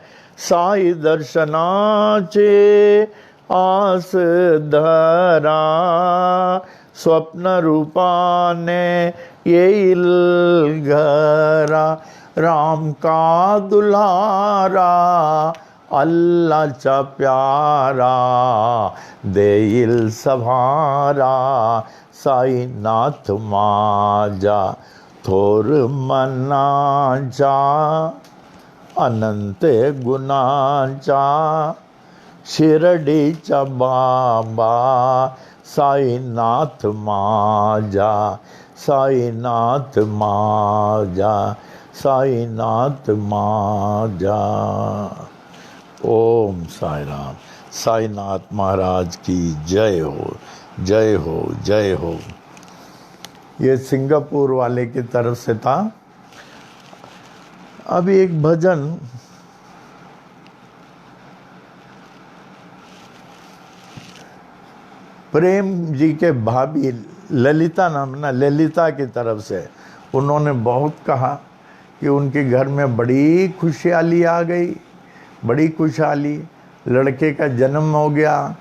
साई दर्शनाचे आस धरा, स्वप्न रूपाने येईल घरा, राम का दुलारा अल्लाहचा प्यारा, देईल सभारा साईनाथ माझा, थोर मनांचा अनंत गुणांचा शिर्डीचा बाबा साईनाथ माझा, साईनाथ माझा, साईनाथ माझा. ओम साई राम. साईनाथ महाराज की जय हो, जय हो, जय हो. ये सिंगापुर वाले की तरफ से था. अभी एक भजन प्रेम जी के भाभी ललिता नाम ना, ललिता की तरफ से उन्होंने बहुत कहा कि उनके घर में बड़ी खुशहाली आ गई, बड़ी खुशहाली, लड़के का जन्म हो गया.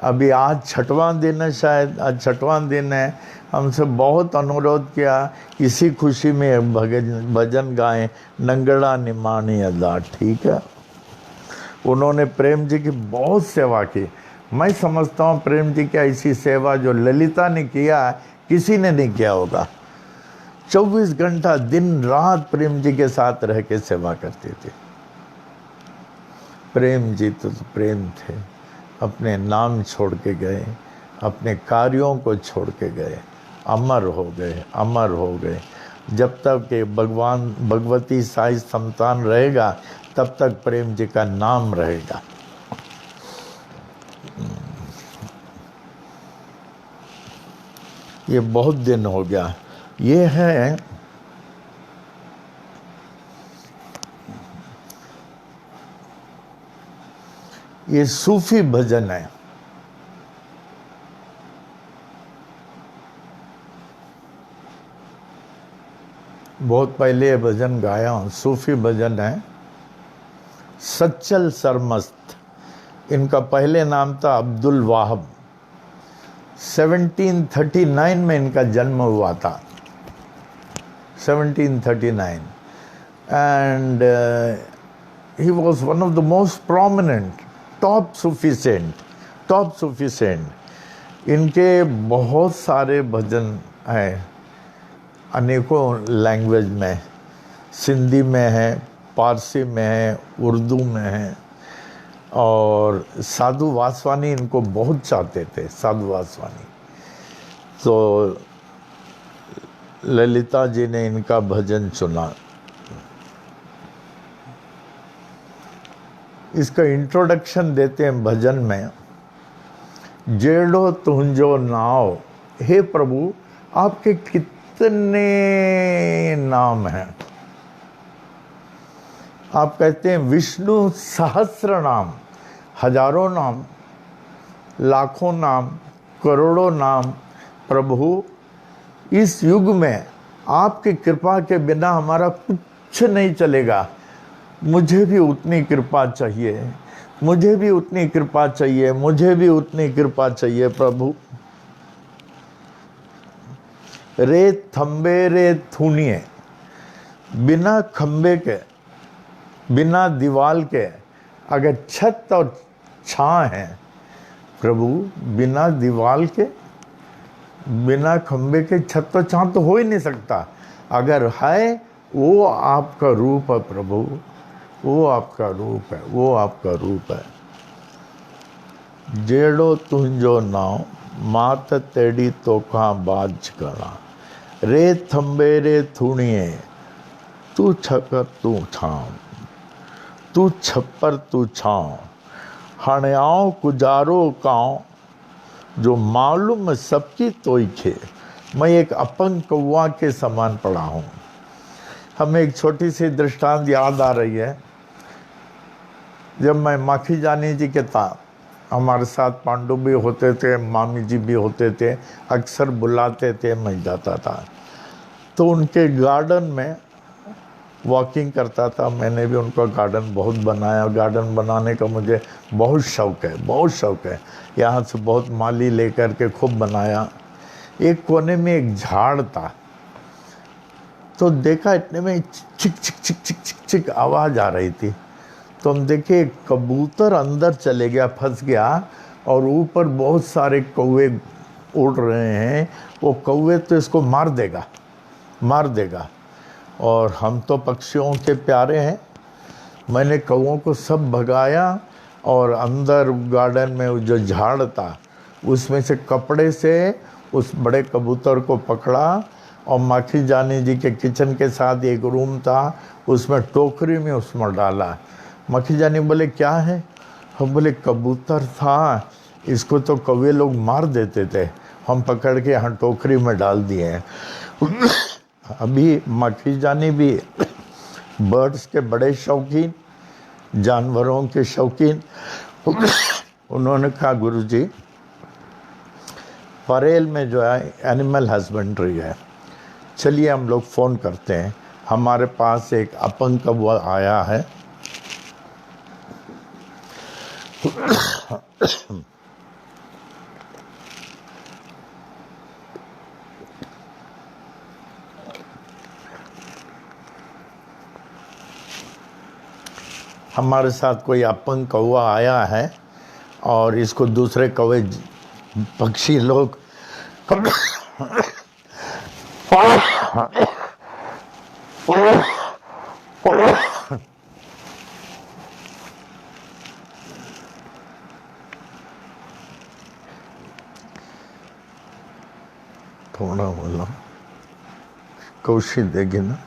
अभी आज 6वां दिन है, शायद आज 6वां दिन है. हमसे बहुत अनुरोध किया इसी खुशी में भजन गाएं, नंगड़ा निमानी अदा. ठीक है. उन्होंने प्रेम जी की बहुत सेवा की. मैं समझता हूँ प्रेम जी की ऐसी सेवा जो ललिता ने किया किसी ने नहीं किया होगा. 24 घंटा दिन रात प्रेम जी के साथ रह के सेवा करते थे. प्रेम जी तो प्रेम थे. अपने नाम छोड़ के गए, अपने कार्यों को छोड़ के गए, अमर हो गए, अमर हो गए. जब तक के भगवान भगवती साई संतान रहेगा तब तक प्रेम जी का नाम रहेगा. ये बहुत दिन हो गया. ये है ये सूफी भजन है। बहुत पहले ये भजन गाया हूँ, सूफी भजन है। सच्चल सरमस्त, इनका पहले नाम था अब्दुल वाहब। 1739 में इनका जन्म हुआ था, 1739, and he was one of the most prominent top Sufi saint। इनके बहुत सारे भजन हैं अनेकों लैंग्वेज में, सिंधी में है, पारसी में है, उर्दू में है। और साधु वासवानी इनको बहुत चाहते थे, साधु वासवानी। तो ललिता जी ने इनका भजन चुना। इसका इंट्रोडक्शन देते हैं भजन में। जेड़ो तुंजो नाव, हे प्रभु आपके कितने नाम हैं। आप कहते हैं विष्णु सहस्र नाम, हजारों नाम, लाखों नाम, करोड़ों नाम। प्रभु इस युग में आपकी कृपा के बिना हमारा कुछ नहीं चलेगा। मुझे भी उतनी कृपा चाहिए, मुझे भी उतनी कृपा चाहिए, मुझे भी उतनी कृपा चाहिए प्रभु। रे थंबे रे थूनिए, बिना खंबे के, बिना दीवाल के अगर छत और छां है, प्रभु बिना दीवाल के, बिना खंबे के छत और छां तो हो ही नहीं सकता। अगर है वो आपका रूप है प्रभु, वो आपका रूप है, वो आपका रूप है। जेड़ो तुंजो नाव, मात तेड़ी तोखा बाज करा। रे थंबे रे थूणिए, तू छकर तू छांव, तू छप्पर तू छांव। हणयाओ गुजारो कांव, जो मालूम सबकी तोई खे। मैं एक अपंग कौवा के समान पड़ा हूँ। हमें एक छोटी सी दृष्टांत याद आ रही है। जब मैं माखी जानी जी के था, हमारे साथ पांडु भी होते थे, मामी जी भी होते थे, अक्सर बुलाते थे, मैं जाता था। तो उनके गार्डन में वॉकिंग करता था। मैंने भी उनका गार्डन बहुत बनाया। गार्डन बनाने का मुझे बहुत शौक़ है, बहुत शौक़ है। यहाँ से बहुत माली लेकर के खूब बनाया। एक कोने में एक झाड़ था, तो देखा इतने में चिक चिक चिक चिक चिक चिक आवाज़ आ रही थी। तो हम देखे कबूतर अंदर चले गया, फंस गया, और ऊपर बहुत सारे कौवे उड़ रहे हैं। वो कौवे तो इसको मार देगा, मार देगा। और हम तो पक्षियों के प्यारे हैं। मैंने कौवों को सब भगाया और अंदर गार्डन में जो झाड़ था उसमें से कपड़े से उस बड़े कबूतर को पकड़ा, और माखी जानी जी के किचन के साथ एक रूम था, उसमें टोकरी में उसमें डाला। माखी जानी बोले क्या है? हम बोले कबूतर था, इसको तो कौवे लोग मार देते थे, हम पकड़ के यहाँ टोकरी में डाल दिए हैं। अभी माखी जानी भी बर्ड्स के बड़े शौकीन, जानवरों के शौकीन। उन्होंने कहा गुरुजी, परेल में जो है एनिमल हस्बेंड्री है, चलिए हम लोग फ़ोन करते हैं। हमारे पास एक अपंग कौवा आया है। हमारे साथ कोई अपंग कौवा आया है और इसको दूसरे कौवे पक्षी लोग थोड़ा बोला कोशिश देगी ना।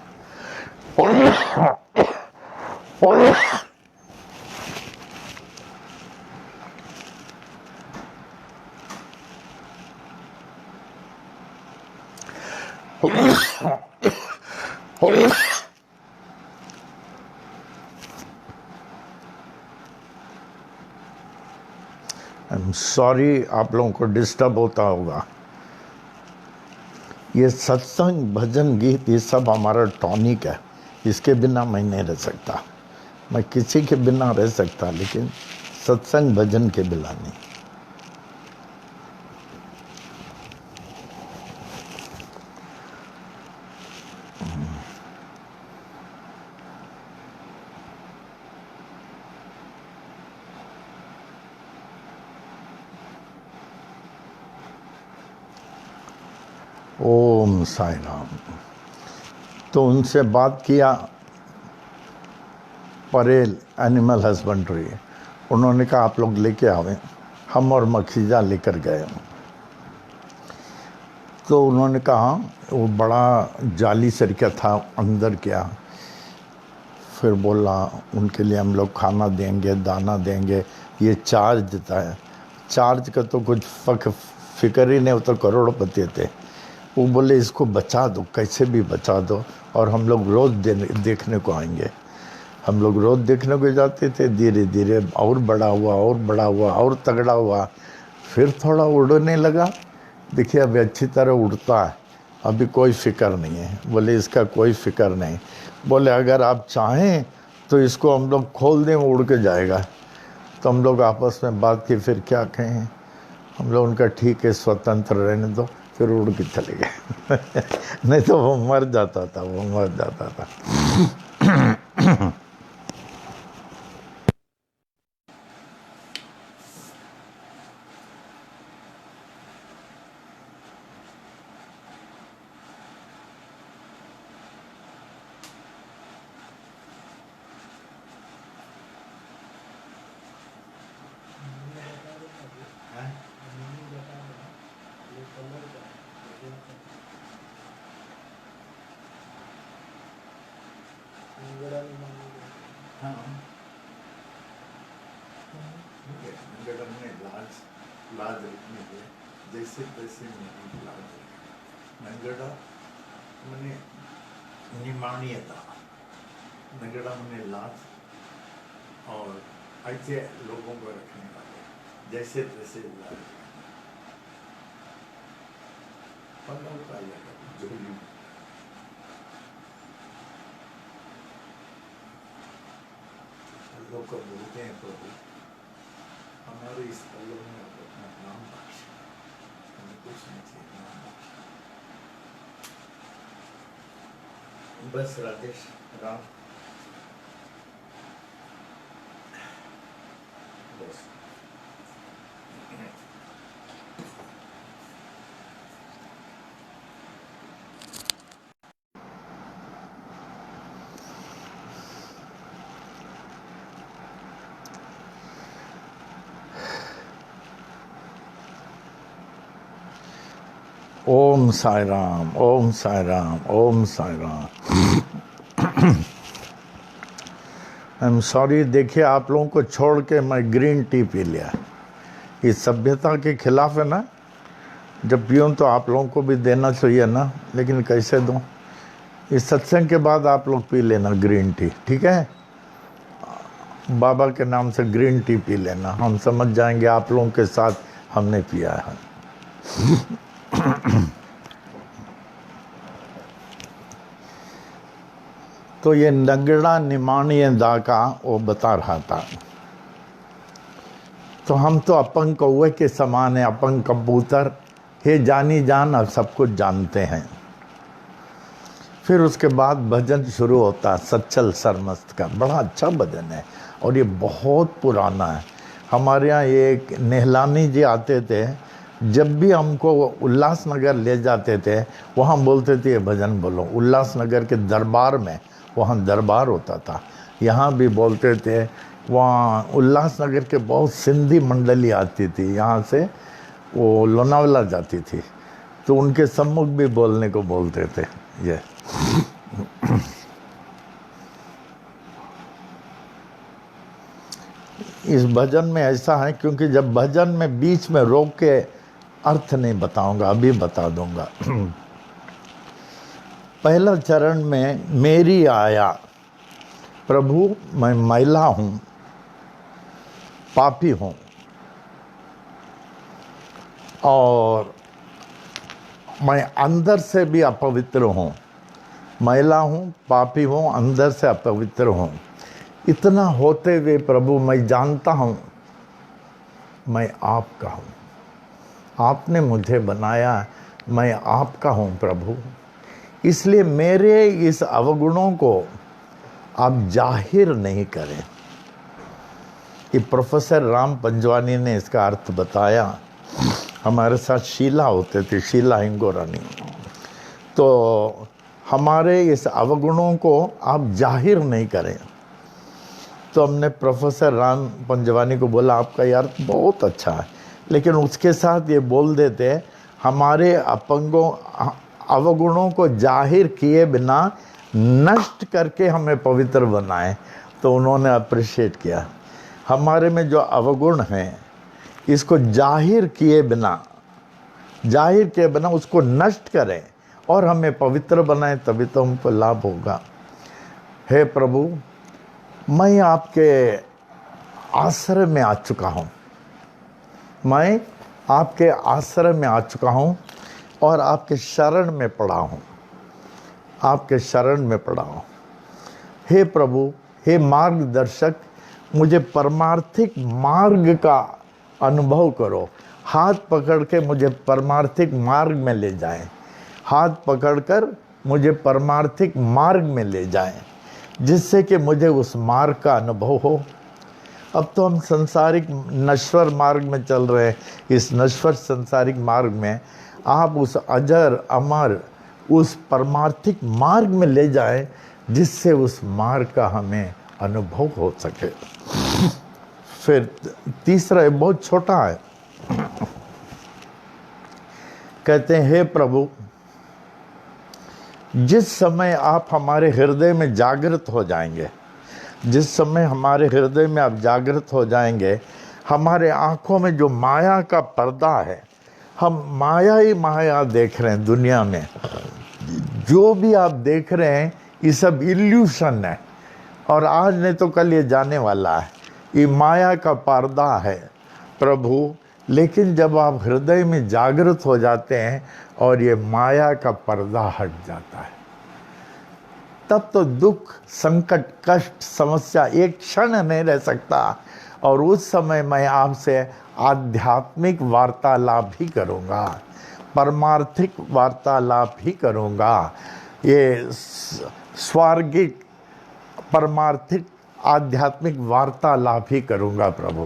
आई एम सॉरी, आप लोगों को डिस्टर्ब होता होगा। ये सत्संग, भजन, गीत, ये सब हमारा टॉनिक है। इसके बिना मैं नहीं रह सकता। मैं किसी के बिना रह सकता, लेकिन सत्संग भजन के बिना नहीं। ओम साई राम। तो उनसे बात किया, परेल एनिमल हस्बेंड्री, उन्होंने कहा आप लोग लेके आवे। हम और मखीजा लेकर गए। तो उन्होंने कहा, वो बड़ा जाली सरिका था, अंदर क्या। फिर बोला उनके लिए हम लोग खाना देंगे, दाना देंगे, ये चार्ज देता है। चार्ज का तो कुछ फिक्र ही नहीं, वो तो करोड़पति थे। वो बोले इसको बचा दो, कैसे भी बचा दो, और हम लोग रोज़ देखने को आएंगे। हम लोग रोज़ देखने को जाते थे। धीरे धीरे और बड़ा हुआ, और बड़ा हुआ, और तगड़ा हुआ। फिर थोड़ा उड़ने लगा। देखिए अभी अच्छी तरह उड़ता है, अभी कोई फिक्र नहीं है। बोले इसका कोई फिक्र नहीं। बोले अगर आप चाहें तो इसको हम लोग खोल दें, उड़ के जाएगा। तो हम लोग आपस में बात की, फिर क्या कहें। हम लोग उनका ठीक है, स्वतंत्र रहने दो। फिर उड़ के चले गए। नहीं तो वो मर जाता था, वो मर जाता था। जैसे तैसे नंगड़ा मने निमाणीयता, नंगड़ा मने लाज, और ऐसे लोगों को रखने वाले, जैसे तैसे लाज। जोड़ी लोग को बोलते हैं प्रभु, हमारे इस पल्लों में अपना नाम बख्श, हमें कुछ नहीं चाहिए, नाम बख्श। बस राजेश राम, बस। Om Sai Ram, Om Sai Ram, Om Sai Ram. I am sorry, देखिए आप लोगों को छोड़ के मैं ग्रीन टी पी लिया। ये सभ्यता के खिलाफ है ना। जब पीऊँ तो आप लोगों को भी देना चाहिए ना, लेकिन कैसे दूँ। इस सत्संग के बाद आप लोग पी लेना ग्रीन टी, ठीक है। बाबा के नाम से ग्रीन टी पी लेना, हम समझ जाएंगे आप लोगों के साथ हमने पिया है। तो ये नगड़ा निमाणीय दा का वो बता रहा था। तो हम तो अपंग कौवे के समान है, अपंग कबूतर, हे जानी जान, अब सब कुछ जानते हैं। फिर उसके बाद भजन शुरू होता, सच्चल सरमस्त का। बड़ा अच्छा भजन है और ये बहुत पुराना है। हमारे यहाँ एक नेहलानी जी आते थे, जब भी हमको उल्लासनगर ले जाते थे, वहाँ बोलते थे ये भजन बोलो। उल्लासनगर के दरबार में, वहाँ दरबार होता था, यहाँ भी बोलते थे। वहाँ उल्लासनगर के बहुत सिंधी मंडली आती थी, यहाँ से वो लोनावला जाती थी, तो उनके सम्मुख भी बोलने को बोलते थे ये। इस भजन में ऐसा है, क्योंकि जब भजन में बीच में रोक के अर्थ नहीं बताऊंगा, अभी बता दूंगा। पहला चरण में मेरी आया, प्रभु मैं मैला हूँ, पापी हूँ, और मैं अंदर से भी अपवित्र हूँ, महिला हूँ, पापी हूँ, अंदर से अपवित्र हूँ। इतना होते हुए प्रभु मैं जानता हूँ मैं आपका हूँ, आपने मुझे बनाया, मैं आपका हूँ प्रभु। इसलिए मेरे इस अवगुणों को आप जाहिर नहीं करें। ये प्रोफेसर राम पंजवानी ने इसका अर्थ बताया। हमारे साथ शीला होते थे, शीला हिंगोरानी। तो हमारे इस अवगुणों को आप जाहिर नहीं करें। तो हमने प्रोफेसर राम पंजवानी को बोला आपका ये अर्थ बहुत अच्छा है, लेकिन उसके साथ ये बोल देते हमारे अवगुणों को जाहिर किए बिना नष्ट करके हमें पवित्र बनाएं। तो उन्होंने अप्रिशिएट किया, हमारे में जो अवगुण हैं इसको जाहिर किए बिना उसको नष्ट करें और हमें पवित्र बनाएं, तभी तो हमको लाभ होगा। हे प्रभु, मैं आपके आश्रय में आ चुका हूँ, मैं आपके आश्रय में आ चुका हूँ और आपके शरण में पड़ा हूँ, आपके शरण में पड़ा हूँ। हे प्रभु, हे मार्गदर्शक, मुझे परमार्थिक मार्ग का अनुभव करो। हाथ पकड़ के मुझे परमार्थिक मार्ग में ले जाएं, हाथ पकड़कर मुझे परमार्थिक मार्ग में ले जाएं, जिससे कि मुझे उस मार्ग का अनुभव हो। अब तो हम संसारिक नश्वर मार्ग में चल रहे हैं। इस नश्वर संसारिक मार्ग में आप उस अजर अमर उस परमार्थिक मार्ग में ले जाएं, जिससे उस मार्ग का हमें अनुभव हो सके। फिर तीसरा बहुत छोटा है, कहते हैं हे प्रभु, जिस समय आप हमारे हृदय में जागृत हो जाएंगे, जिस समय हमारे हृदय में आप जागृत हो जाएंगे, हमारे आँखों में जो माया का पर्दा है, हम माया ही माया देख रहे हैं दुनिया में। जो भी आप देख रहे हैं ये सब इल्यूशन है, और आज नहीं तो कल ये जाने वाला है। ये माया का पर्दा है प्रभु। लेकिन जब आप हृदय में जागृत हो जाते हैं और ये माया का पर्दा हट जाता है, तब तो दुख, संकट, कष्ट, समस्या एक क्षण नहीं रह सकता। और उस समय मैं आपसे आध्यात्मिक वार्तालाप भी करूँगा, परमार्थिक वार्तालाप भी करूँगा, ये स्वर्गिक परमार्थिक आध्यात्मिक वार्तालाप ही करूँगा प्रभु।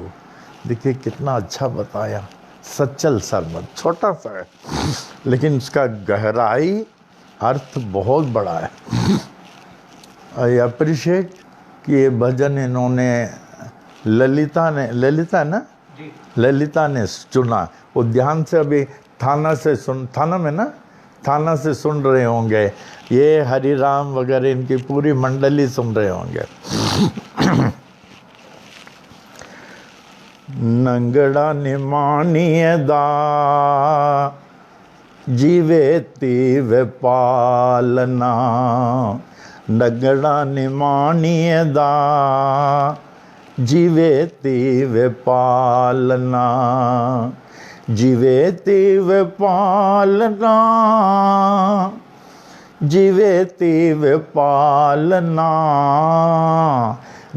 देखिए कितना अच्छा बताया। सच्चल सरमत छोटा सा है, लेकिन उसका गहराई अर्थ बहुत बड़ा है। आई अप्रिशिएट कि ये भजन इन्होंने ललिता ना जी। ललिता ने चुना। वो ध्यान से अभी थाना से सुन रहे होंगे, ये हरिराम वगैरह इनकी पूरी मंडली सुन रहे होंगे। नंगड़ा निमानिय दा जीवे तीव पालना, नंगड़ा निमानिय दा जीवे तीव पालना, जीवे तीव पालना, जीवे तीव पालना,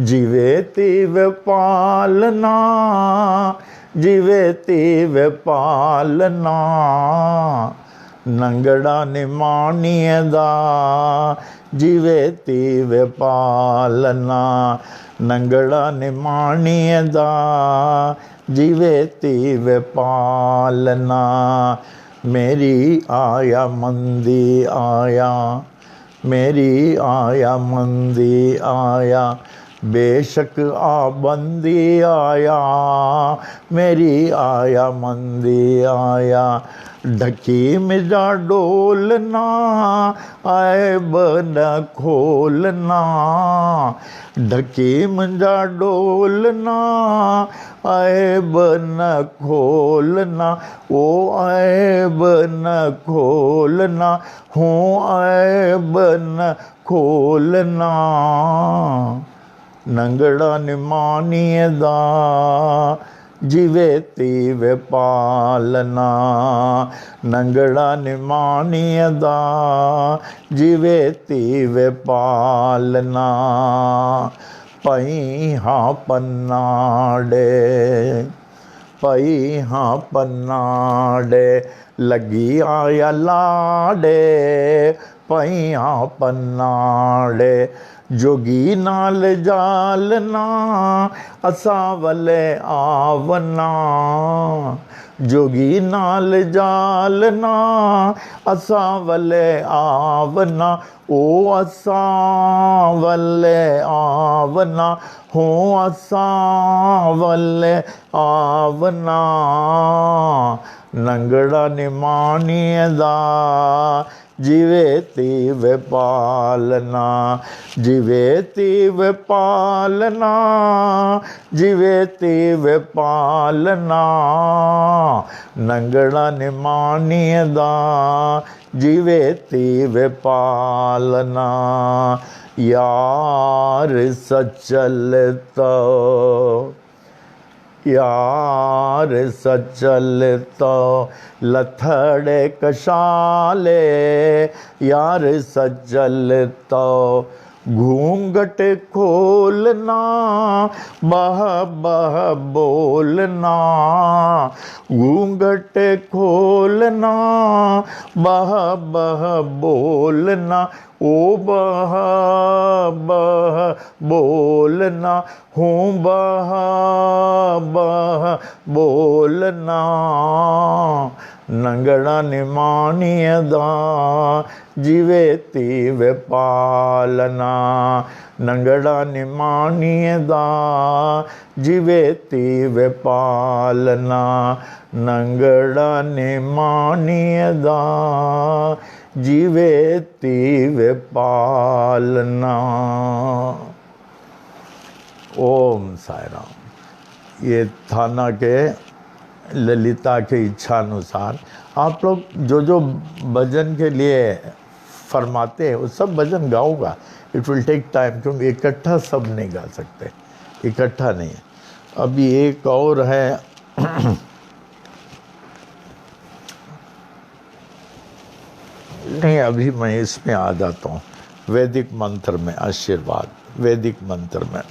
जीवे तीव पालना, जीवे तीव पालना, नंगड़ा निमानिय दा जीवे तीव पालना, नंगड़ा निमानिय दा जीवे तीव पालना। मेरी आया मंदी आया, मेरी आया मंदी आया, बेशक आबंदी आया, मेरी आया मंदी आया, ढकी मिजा डोलना ऐब न खोलना, ढकी मिजा डोलना ऐब न खोलना, ओ ऐब न खोलना, हूँ ऐब न खोलना, नंगड़ा निमानिय दा जीवेती वे पालना नंगड़ा निमानियदा जीवेती वे पालना पई हाँ पन्नाडे पई हाँ पन्नाडे लगी आया लाडे पई हाँ पन्नाडे जोगी नाल जालना असावले आवना जोगी नाल जालना असावले आवना ओ असावले आवना हो असावले आवना नंगड़ा निमानियदा जीवेती वे पालना जीवेती वे पालना जीवेती वे पालना नंगड़ा निमानियदा जीवेती वे पालना यार सचल तो यार सचल तो लथड़े कशाले यार सचल तो घूंघट खोलना बह बह बोलना घूंघट खोलना बह बह बोलना ओ बह बह बोलना हूँ बह बह बोलना नंगड़ा निमानियदा जीवेती वे पालना नंगड़ा निमानियदा जीवेती वे पालना नंगड़ा निमानियदा जीवेती वे पालना। ओम साई राम। ये थाना के ललिता के इच्छा अनुसार आप लोग जो जो भजन के लिए फरमाते हैं वो सब भजन गाऊंगा। इट विल टेक टाइम क्योंकि इकट्ठा सब नहीं गा सकते, इकट्ठा नहीं। अभी एक और है नहीं, अभी मैं इसमें आ जाता हूँ वैदिक मंत्र में। आशीर्वाद वैदिक मंत्र में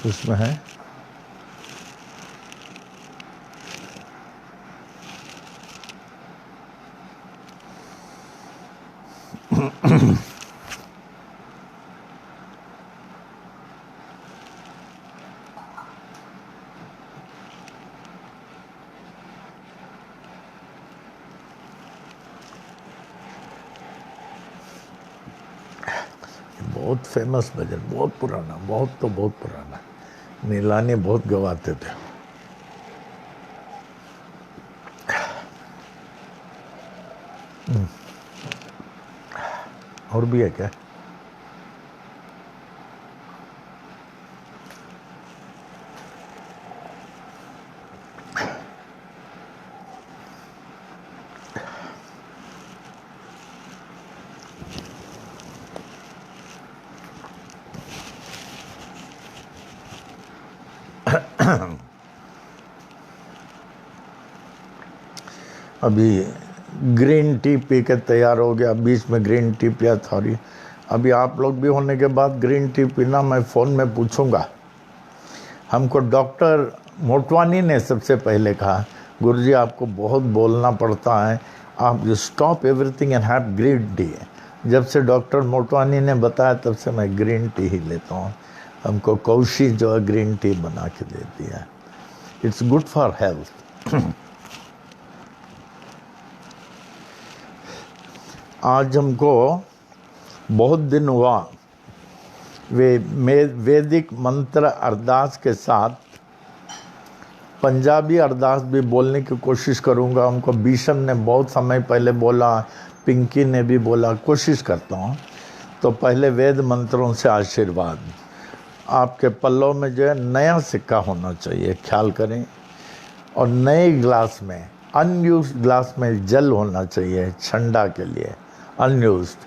उसमें है बहुत फेमस भजन, बहुत पुराना, बहुत तो बहुत पुराना। नीलानी बहुत गवाते थे। और भी है क्या? अभी ग्रीन टी पी के तैयार हो गया, बीच में ग्रीन टी पिया था। और अभी आप लोग भी होने के बाद ग्रीन टी पीना मैं फ़ोन में पूछूंगा। हमको डॉक्टर मोटवानी ने सबसे पहले कहा, गुरुजी आपको बहुत बोलना पड़ता है, आप you stop everything and have green tea. जब से डॉक्टर मोटवानी ने बताया तब से मैं ग्रीन टी ही लेता हूँ। हमको कौशी जो है ग्रीन टी बना के देती है। It's good for health. आज हमको बहुत दिन हुआ वैदिक मंत्र अरदास के साथ पंजाबी अरदास भी बोलने की कोशिश करूंगा। हमको बीशम ने बहुत समय पहले बोला, पिंकी ने भी बोला, कोशिश करता हूं। तो पहले वेद मंत्रों से आशीर्वाद। आपके पल्लों में जो है नया सिक्का होना चाहिए, ख्याल करें। और नए गिलास में, अनयूज्ड गिलास में जल होना चाहिए ठंडा के लिए, अनयूज्ड।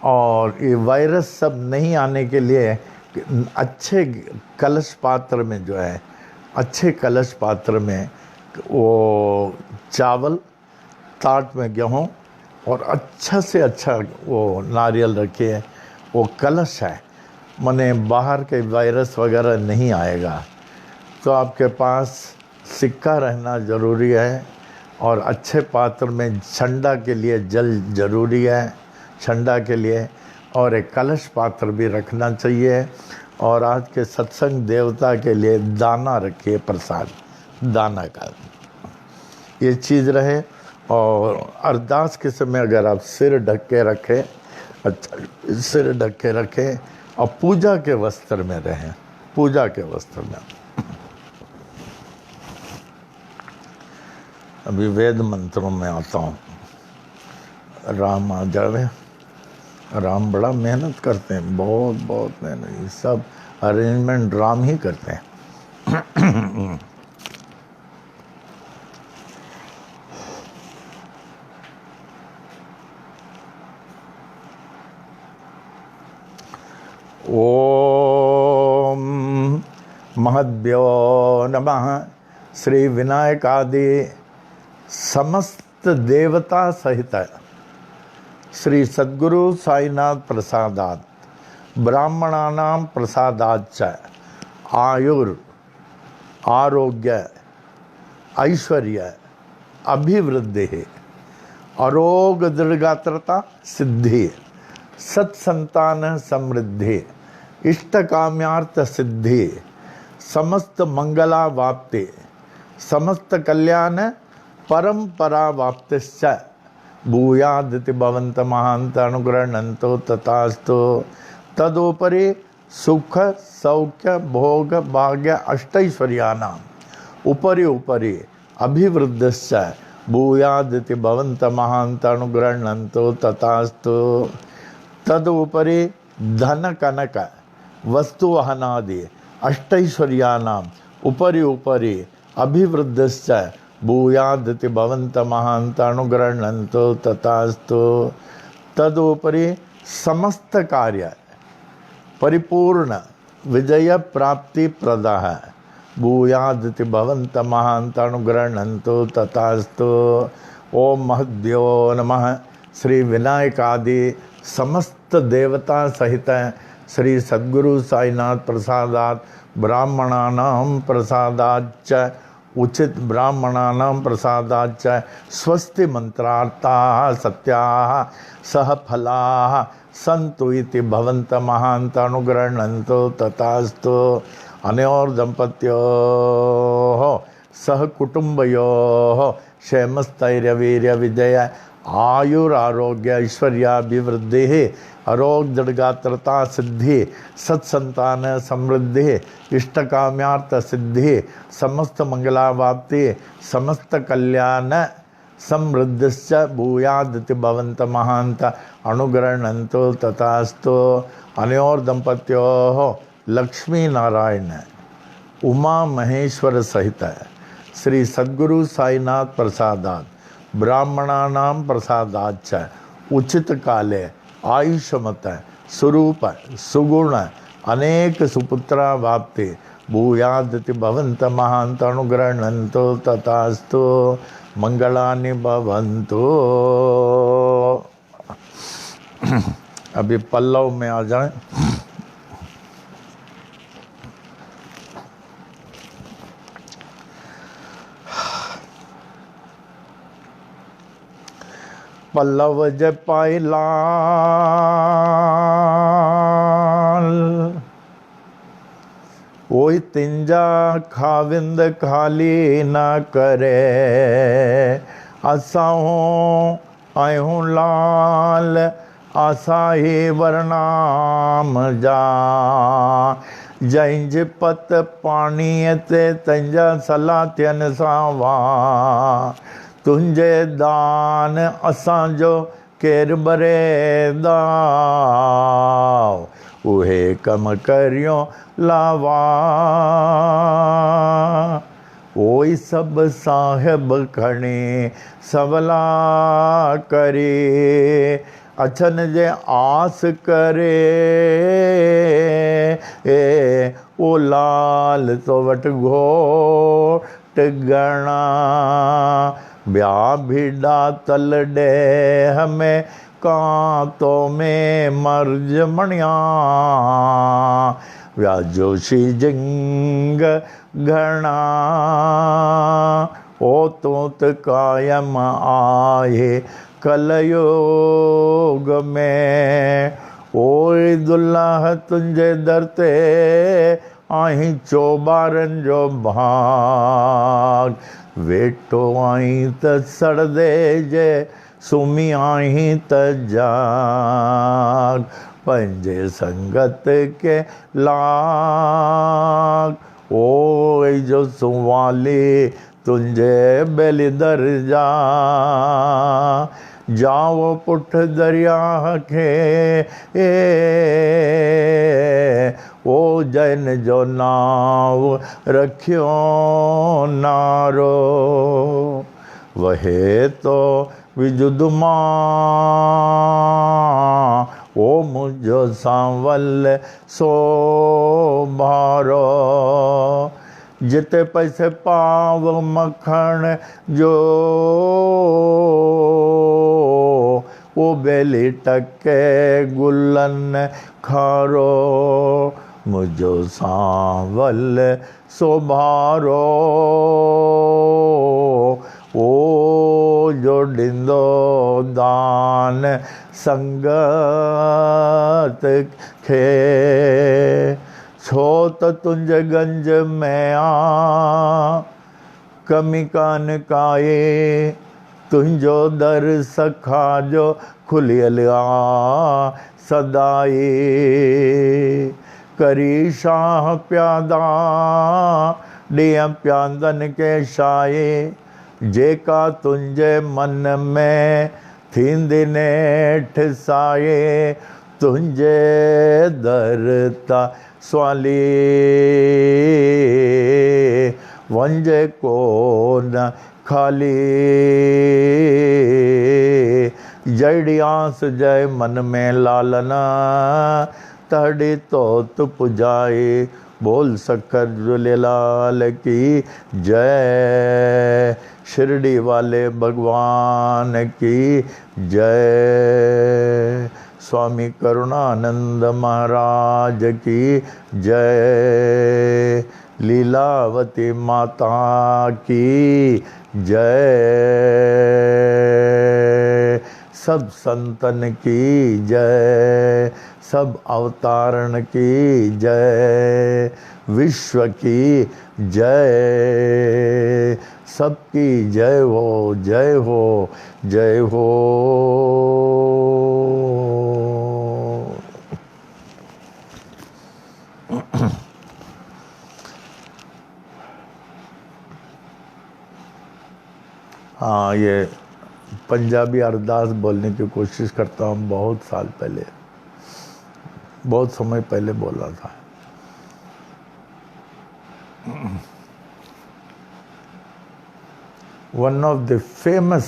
और ये वायरस सब नहीं आने के लिए अच्छे कलश पात्र में जो है, अच्छे कलश पात्र में वो चावल, ताट में गेहूँ और अच्छा से अच्छा वो नारियल रखिए। वो कलश है, माने बाहर के वायरस वगैरह नहीं आएगा। तो आपके पास सिक्का रहना ज़रूरी है और अच्छे पात्र में ठंडा के लिए जल ज़रूरी है, ठंडा के लिए। और एक कलश पात्र भी रखना चाहिए। और आज के सत्संग देवता के लिए दाना रखिए, प्रसाद दाना का ये चीज़ रहे। और अरदास के समय अगर आप सिर ढक के रखें, अच्छा सिर ढक के रखें और पूजा के वस्त्र में रहें, पूजा के वस्त्र में। अभी वेद मंत्रों में आता हूँ। राम आ जावे। राम बड़ा मेहनत करते हैं, बहुत बहुत मेहनत, ये सब अरेंजमेंट राम ही करते हैं। ओम महद्भ्यो नमः। श्री विनायकादि समस्त देवता सहित श्री सद्गुरु साईनाथ प्रसादात ब्राह्मणानां प्रसादाच्च आयुर आरोग्य ऐश्वर्य अभिवृद्धि आरोग्य दीर्घात्रता सिद्धि सत्संतान समृद्धि इष्ट काम्यार्थ सिद्धि समस्त मंगला वाप्ति समस्त कल्याण परंपरा वाप्तिश्च भूयादिति भवन्त महान्त अनुगृह्णन्तो तथास्तु। तदुपरि सुख सौख्य भोग भाग्य अष्टैश्वर्याणाम् उपरि उपरि अभिवृद्धिश्च भूयादिति भवन्त महान्त अनुगृह्णन्तो तथास्तु। तदुपरि धन कनक वस्तु वहनादि अष्टैश्वर्याणाम् उपरि उपरि अभिवृद्धिश्च भूयादिति भवन्त महान्त अनुगृह्णन्तो तथास्तु। तदुपरि समस्त कार्य परिपूर्ण विजय प्राप्ति प्रदः भूयादिति भवन्त महान्त अनुगृह्णन्तो तथास्तु। ओम महद्भ्यो नमः। श्री विनायकादि समस्त देवता सहित श्री सद्गुरु साईनाथ प्रसादात ब्राह्मणानां प्रसादाच्च उचित ब्राह्मणानां प्रसादाच्च स्वस्ति मंत्रार्थाः सत्याः सह फलाः सन्तु इति भवन्त महान्त अनुगृह्णन्तो तथास्तु। अनयोर दंपत्योः सह कुटुंबयोः क्षेमस्थैर्य वीर्य विजय आयुरारोग्य ऐश्वर्याभिवृद्धि आरोग्य दृढ़गात्रता सिद्धि सत्संतान समृद्धि इष्टकाम्यार्थ सिद्धि समस्त मंगलावाप्ति समस्त कल्याण समृद्धिश्च भूयादिति भवन्त महान्त अनुगृह्णन्तो तथास्तु। अनयोर दंपत्योः लक्ष्मी नारायण उमा महेश्वर सहित श्री सद्गुरु साईनाथ प्रसादात ब्राह्मणानां प्रसादाच्च उचित काले आयुष्मत स्वरूप सुगुण अनेक सुपुत्रा वाप्ति भूयादिति भवन्त महान्त अनुगृह्णन्तो तथास्तु। मंगलानि भवन्तु। अभी पल्लव में आ जाएं। पल्लव जय पाई लाल ओई तिंजा खाविंद खाली न करे असाहों आयूं लाल आसाही वरनाम जा जंज पत पाणीअ ते तंजा सलाथियन सावा तुंहिंजे दान असांजो केर बरे दाव उहे कम करियो लावा। ओई सब साहेब खणे सवला करे, अछन जे आस करे ओ लाल तो वट घोट गणा। ब्याह भिड़ा तल डे हमें कांतो में मर्ज मणिया। व्याजोशी जिंग घना ओ तोत कायम आए कलयोग में। ओए दुल्हा तुंजे दरते आई चोबारन जो भाग। वेठो आई त सड़दे जे सुमी आई त जाग। पंजे संगत के लाग ओए जो सुवाले तुंजे बेली दर जा। जाओ पुठ दरिया खे ओ जैन जो नाव रखियो नारो। वहे तो विजुदमा ओ मुझो सांवल सो भारो। जिते पैसे पाव मखण जो वो बेली टके गुलन खारो। मुझो सांवल सो भारो ओ जो डिंदो दान संगत खे। छो त तुंहिंजे गंज में आ कमी कान काए। तुंहिंजो दर सखा जो खुलियल आ सदाई। करी शाह प्यादा ॾिय प्यादन के शाए। जेका तुंहिंजे मन में थींदी नेठ साए। तुंहिंजे दर ता स्वाली वंजे कोन खाली। जहिड़ी आस जय मन में लालना तड़ी तोत पुजाए। बोल सकर झूलेलाल की जय। शिरडी वाले भगवान की जय। स्वामी करुणानंद महाराज की जय। लीलावती माता की जय। सब संतन की जय। सब अवतारण की जय। विश्व की जय। सबकी जय हो जय हो जय हो। हाँ, ये पंजाबी अरदास बोलने की कोशिश करता हूँ। बहुत साल पहले, बहुत समय पहले बोला था। One of the famous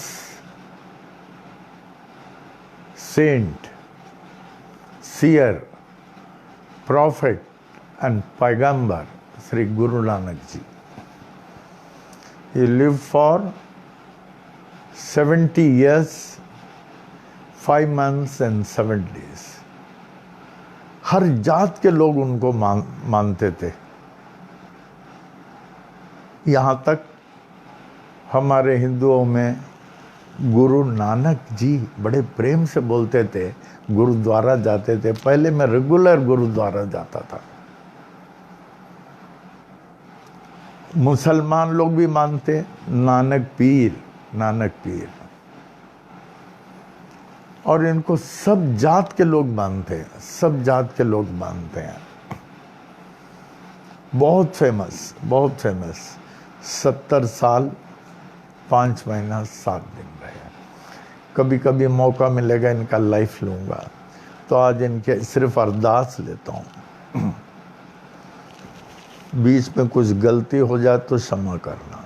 saint, seer, prophet and Paigambar, Sri Guru Nanak Ji. He lived for 70 years, 5 months and 7 days. हर जात के लोग उनको मानते थे। यहाँ तक हमारे हिंदुओं में गुरु नानक जी बड़े प्रेम से बोलते थे। गुरुद्वारा जाते थे। पहले मैं रेगुलर गुरुद्वारा जाता था। मुसलमान लोग भी मानते नानक पीर, नानक पीर। और इनको सब जात के लोग मानते हैं, सब जात के लोग मानते हैं। बहुत फेमस, बहुत फेमस। 70 साल 5 महीना 7 दिन रहे। कभी कभी मौका मिलेगा इनका लाइफ लूँगा। तो आज इनके सिर्फ अरदास लेता हूँ। बीच में कुछ गलती हो जाए तो क्षमा करना।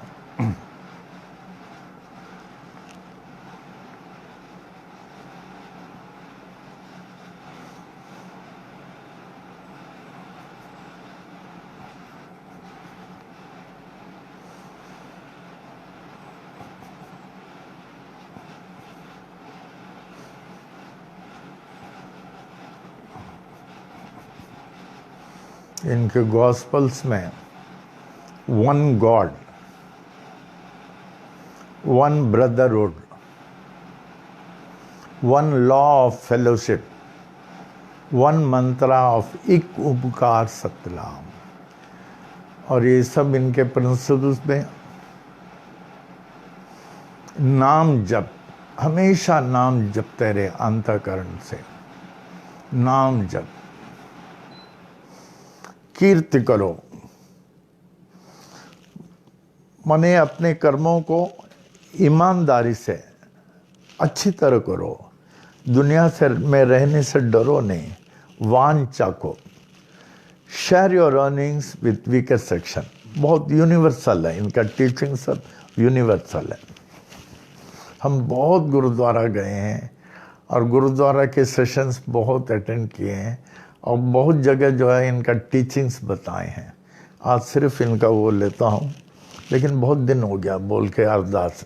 इनके गॉस्पल्स में one God, one brotherhood, one law of fellowship, one Mantra of एक उपकार सतनाम, और ये सब इनके प्रिंसिपल्स में नाम जप, हमेशा नाम जपते रहे अंतःकरण से। नाम जप, कीर्ति करो, माने अपने कर्मों को ईमानदारी से अच्छी तरह करो। दुनिया से में रहने से डरो नहीं। वांछा को share your earnings with weaker section, बहुत यूनिवर्सल है इनका टीचिंग, सब यूनिवर्सल है। हम बहुत गुरुद्वारा गए हैं और गुरुद्वारा के सेशंस बहुत अटेंड किए हैं और बहुत जगह जो है इनका टीचिंग्स बताए हैं। आज सिर्फ इनका वो लेता हूँ, लेकिन बहुत दिन हो गया बोल के अरदास।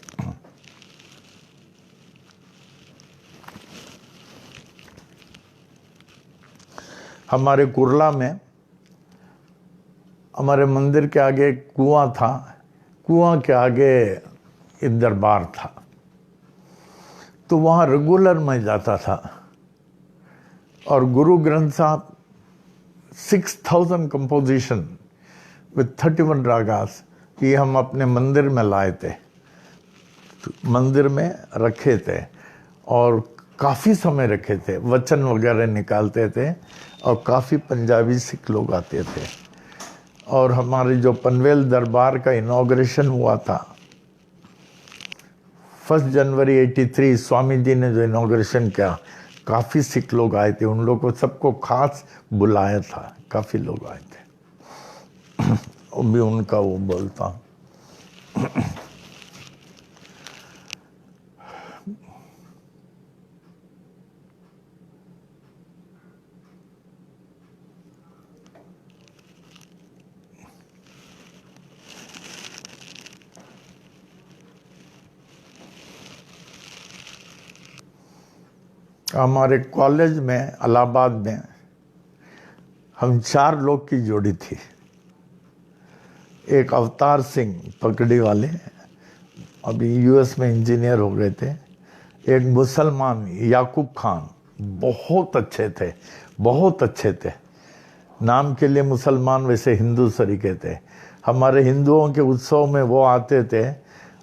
हमारे कुरला में हमारे मंदिर के आगे एक कुआं था, कुआं के आगे एक दरबार था, तो वहाँ रेगुलर मैं जाता था। और गुरु ग्रंथ साहब 6000 कंपोजिशन विथ 31 रागास ये हम अपने मंदिर में लाए थे, तो मंदिर में रखे थे और काफ़ी समय रखे थे, वचन वगैरह निकालते थे और काफ़ी पंजाबी सिख लोग आते थे। और हमारे जो पनवेल दरबार का इनॉग्रेशन हुआ था 1 जनवरी 83, स्वामी जी ने जो इनॉग्रेशन किया, काफ़ी सिख लोग आए थे, उन लोगों को सबको खास बुलाया था, काफ़ी लोग आए थे। वो भी उनका वो बोलता हूँ। हमारे कॉलेज में इलाहाबाद में हम 4 लोग की जोड़ी थी। एक अवतार सिंह पकड़ी वाले, अभी यूएस में इंजीनियर हो गए थे। एक मुसलमान याकूब खान, बहुत अच्छे थे, बहुत अच्छे थे। नाम के लिए मुसलमान, वैसे हिंदू सरीके थे। हमारे हिंदुओं के उत्सव में वो आते थे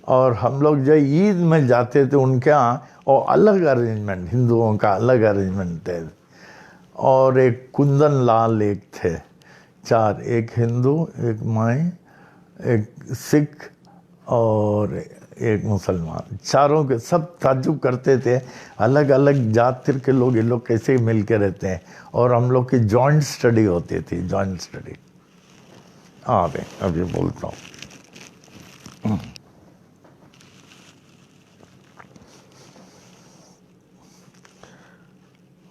और हम लोग जब ईद में जाते थे उनके यहाँ, और अलग अरेंजमेंट, हिंदुओं का अलग अरेंजमेंट थे। और एक कुंदन लाल एक थे, 4, एक हिंदू, एक माई, एक सिख और एक मुसलमान, चारों के सब ताज्जुब करते थे, अलग अलग जाति के लोग, ये लोग कैसे मिल के रहते हैं। और हम लोग की जॉइंट स्टडी होती थी, जॉइंट स्टडी। अभी बोलता हूँ।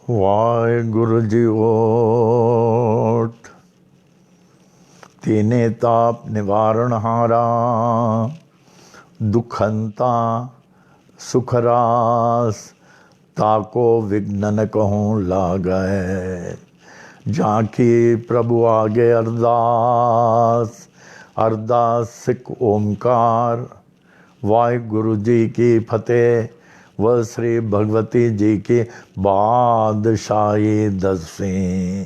वाहिगुरु जी ओट, तीने ताप निवारण हारा, दुखंता सुखरास, ताको विघ्न न कहूँ लागै। जाकी प्रभु आगे अरदास, अरदास सिख ओमकार। वाहिगुरु जी की फतेह, व श्री भगवती जी की बादशाही 10वीं।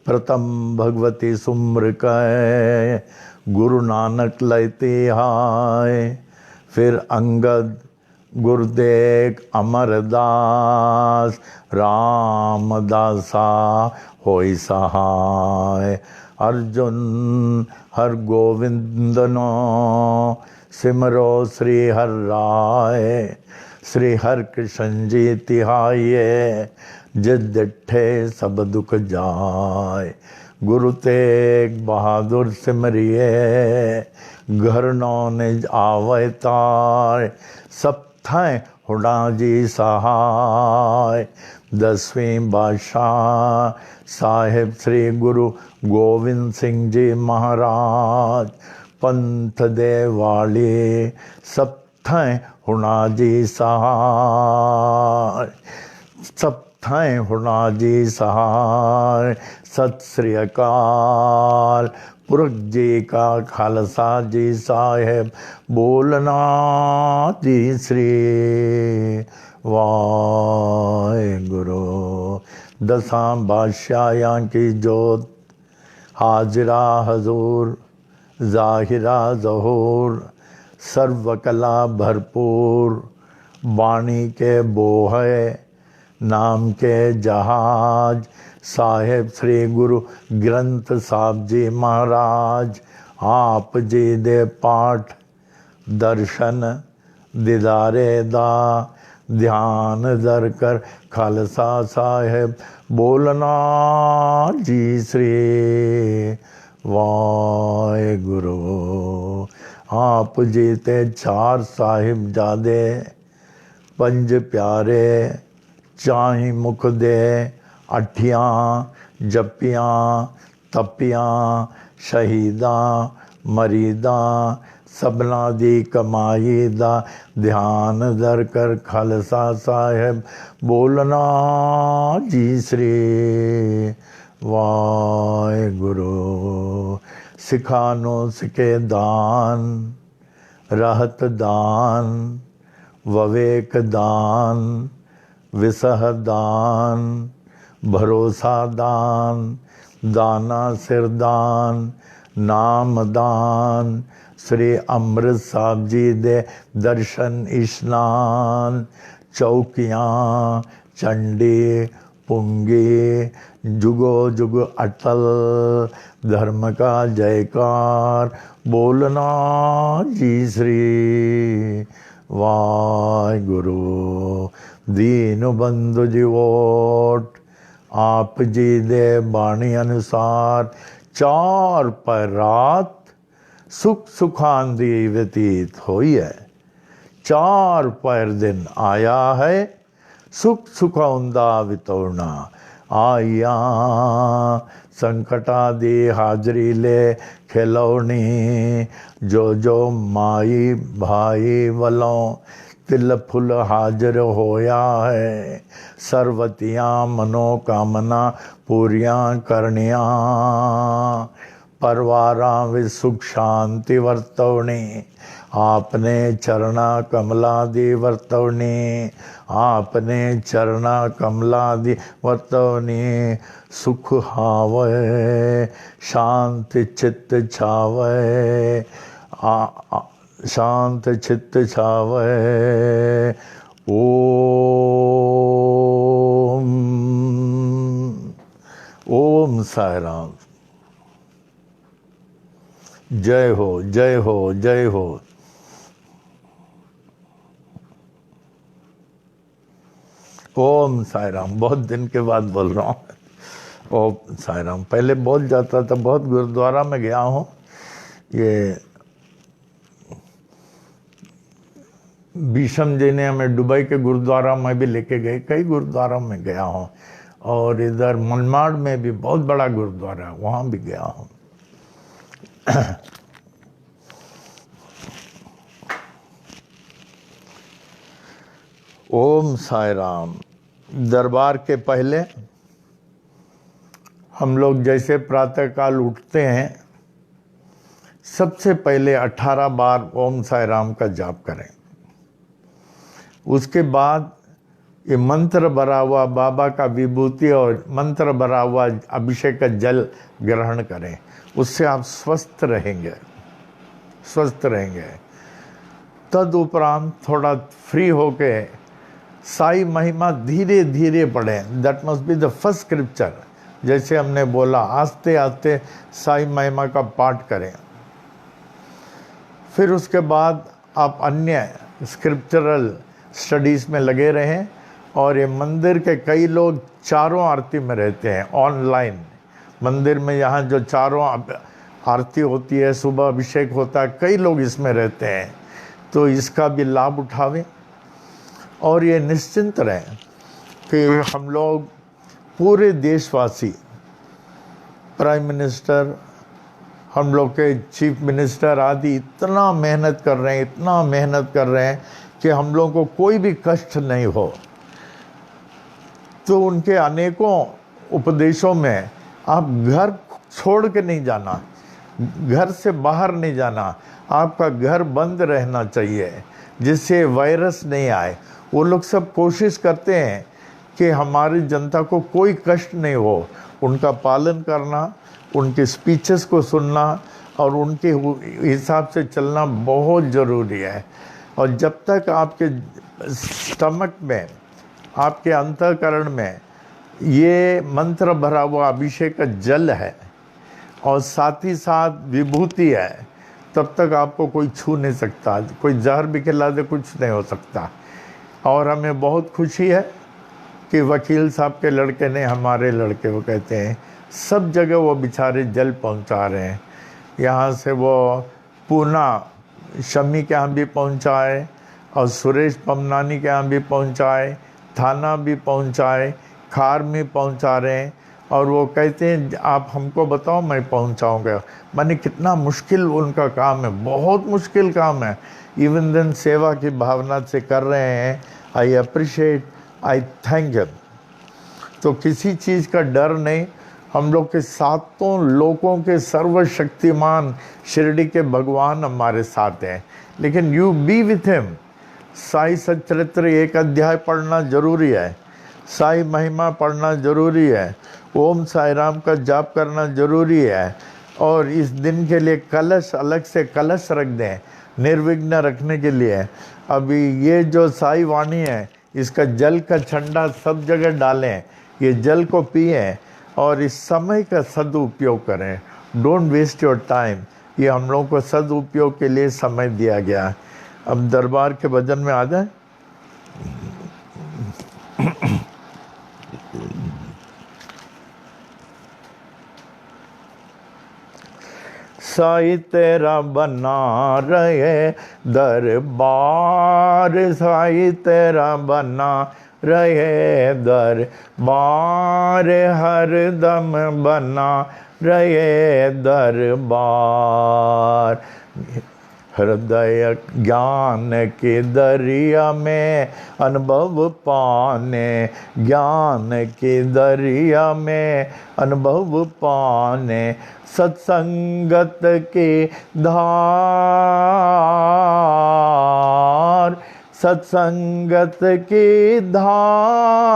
प्रथम भगवती सुम्र कै, गुरु नानक लैते हाय। फिर अंगद गुरुदेव अमरदास, रामदासा होई सहाय। अर्जुन हर गोविंद नो, सिमरो श्री हर राय। श्री हर कृष्ण जी तिहाइये, जित डिठे सब दुख जाय। गुरु तेग बहादुर सिमरिए, घर नौ निज आवै ताय। सब थाय हुडा जी सहाय। 10वीं बादशाह साहिब श्री गुरु गोविंद सिंह जी महाराज। पंथ देवाली सब थाय हुडा जी सहाय। सब थाय हुडा जी सहाय। सत श्री अकाल पुरख जी का खालसा जी साहेब। बोलना जी श्री वाहेगुरु। 10 बादशाह की जोत, हाजिरा हजूर जाहिरा ज़हूर। सर्व कला भरपूर, वाणी के बोहे नाम के जहाज। साहेब श्री गुरु ग्रंथ साहब जी महाराज। आप जी दे पाठ दर्शन दीदारे दा। ध्यान दर कर खालसा साहेब। बोलना जी श्री वाहेगुरु। आप जी ते 4 साहिबजादे, 5 प्यारे चाही मुख दे। 8 जपियां तपियां शहीदां मरीदां। सबना दी कमाई दा ध्यान दर कर खालसा साहेब। बोलना जी श्री वाहेगुरु। सिखानो सिखे दान, रहत दान, विवेक दान, विसह दान, भरोसा दान, दाना सिर दान, नाम दान। श्री अमृत साहब जी दे दर्शन इश्नान। चौकियाँ चंडी पुंगी, जुगो जुग अटल। धर्म का जयकार, बोलना जी श्री वाहेगुरु। दीन बंधु जीवोट, आप जी दे बाणी अनुसार। 4 पर रात सुख सुखांदी व्यतीत हुई है। 4 पर दिन आया है, सुख सुखाउंदा वितौना। आया संकटादी हाजरी ले खिलौनी। जो जो माई भाई वलों तिल फुल हाजिर होया है। सर्वतियां मनोकामना पूरियां करनियां। परवारां विच सुख शांति वरतौनी। आपने चरना कमला दी वरतौनी। आपने चरना कमला दी वरतौनी। सुख हावे शांति चित्त छावे। शांत चित्त छावे। ओम साई राम। जय हो जय हो जय हो। ओम साई राम। बहुत दिन के बाद बोल रहा हूँ ओम साई राम। पहले बोल जाता था, बहुत गुरुद्वारा में गया हूँ। ये भीषम जी ने हमें दुबई के गुरुद्वारा में भी लेके गए, कई गुरुद्वारा में गया हूँ। और इधर मनमाड़ में भी बहुत बड़ा गुरुद्वारा है, वहाँ भी गया हूँ। ओम साई राम। दरबार के पहले हम लोग जैसे प्रातःकाल उठते हैं, सबसे पहले 18 बार ओम साई राम का जाप करें। उसके बाद ये मंत्र भरा हुआ बाबा का विभूति और मंत्र भरा हुआ अभिषेक का जल ग्रहण करें। उससे आप स्वस्थ रहेंगे, स्वस्थ रहेंगे। तदुपरांत थोड़ा फ्री होके साई महिमा धीरे धीरे पढ़ें। That must be the first scripture. जैसे हमने बोला, आस्ते आस्ते साई महिमा का पाठ करें। फिर उसके बाद आप अन्य स्क्रिप्चरल स्टडीज़ में लगे रहें और ये मंदिर के कई लोग चारों आरती में रहते हैं ऑनलाइन। मंदिर में यहाँ जो चारों आरती होती है, सुबह अभिषेक होता है, कई लोग इसमें रहते हैं, तो इसका भी लाभ उठावें। और ये निश्चिंत रहें कि हम लोग पूरे देशवासी, प्राइम मिनिस्टर, हम लोग के चीफ मिनिस्टर आदि इतना मेहनत कर रहे हैं, इतना मेहनत कर रहे हैं कि हम लोगों को कोई भी कष्ट नहीं हो। तो उनके अनेकों उपदेशों में आप घर छोड़ के नहीं जाना, घर से बाहर नहीं जाना, आपका घर बंद रहना चाहिए जिससे वायरस नहीं आए। वो लोग सब कोशिश करते हैं कि हमारी जनता को कोई कष्ट नहीं हो। उनका पालन करना, उनके स्पीचेस को सुनना और उनके हिसाब से चलना बहुत ज़रूरी है। और जब तक आपके स्टमक में, आपके अंतःकरण में ये मंत्र भरा हुआ अभिषेक का जल है और साथ ही साथ विभूति है, तब तक आपको कोई छू नहीं सकता। कोई जहर भी खिला दे, कुछ नहीं हो सकता। और हमें बहुत खुशी है कि वकील साहब के लड़के ने, हमारे लड़के वो कहते हैं, सब जगह वो बेचारे जल पहुंचा रहे हैं। यहाँ से वो पूना शमी के यहाँ भी पहुँचाए और सुरेश पमनानी के यहाँ भी पहुँचाए, थाना भी पहुँचाए, खार में पहुँचा रहे हैं। और वो कहते हैं आप हमको बताओ, मैं पहुँचाऊँगा। माने कितना मुश्किल उनका काम है, बहुत मुश्किल काम है। इवन देन सेवा की भावना से कर रहे हैं। I appreciate, I thank you. तो किसी चीज़ का डर नहीं। हम लोग के सातों लोगों के सर्वशक्तिमान शिरडी के भगवान हमारे साथ हैं, लेकिन you B with him. Sai सच्चरित्र एक अध्याय पढ़ना जरूरी है, साई महिमा पढ़ना जरूरी है, ओम साई राम का जाप करना जरूरी है। और इस दिन के लिए कलश, अलग से कलश रख दें निर्विघ्न रखने के लिए। अभी ये जो साई वाणी है, इसका जल का छंडा सब जगह डालें, ये जल को पिएं और इस समय का सदुपयोग करें। Don't waste your time. ये हम लोगों को सदुपयोग के लिए समय दिया गया है। अब दरबार के भजन में आ जाए। साई तेरा बना रहे दरबार, साई तेरा बना रहे दरबार, हर दम बना रहे दरबार। हृदय ज्ञान के दरिया में अनुभव पाने, ज्ञान के दरिया में अनुभव पाने, सत्संगत के धार, सत्संगत की धार,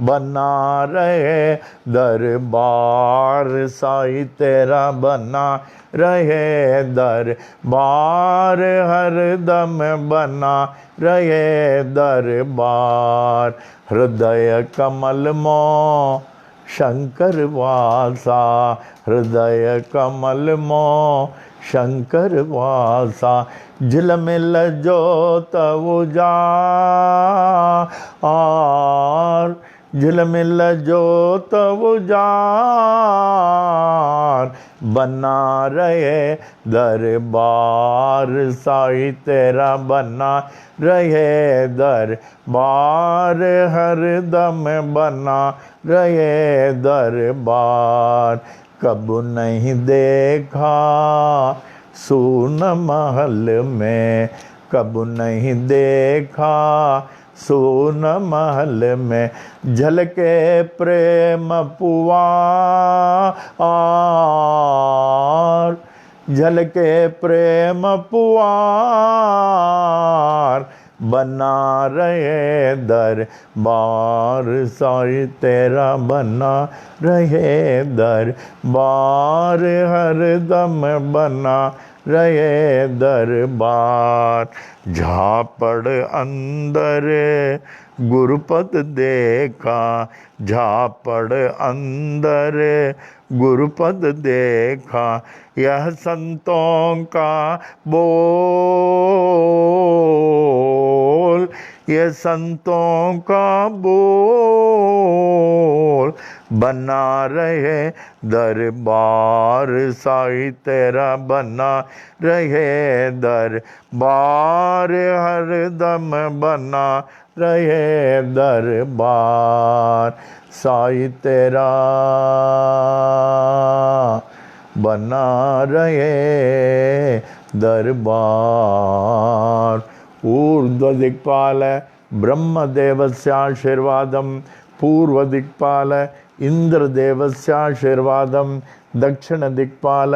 बना रहे दरबार, साई तेरा बना रहे दरबार, हर दम बना रहे दरबार। हृदय कमल मो शंकर वासा, हृदय कमल मो शंकर वासा, झिलमिल जोत उजार, झिलमिल जोत उजार, बना रहे दरबार, साई तेरा बना रहे दरबार, हर दम बना रहे दरबार। कब नहीं देखा सोन महल में, कब नहीं देखा सोन महल में, झलके प्रेम पुआर, झलके प्रेम पुआर, बना रहे दरबार, साई तेरा बना रहे दरबार, हर दम बना रहे दरबार। झापड़ अंदर गुरुपद देखा, झापड़ अंदर गुरुपद देखा, यह संतों का बोल, ये संतों का बोल बना रहे दरबार साईं तेरा बना रहे दरबार हरदम बना रहे दरबार साईं तेरा बना रहे दरबार ऊर्ध्वदिक्पाल ब्रह्मदेवस्याशीर्वादं पूर्वदिक्पाल इन्द्रदेवस्याशीर्वादं दक्षिणदिक्पाल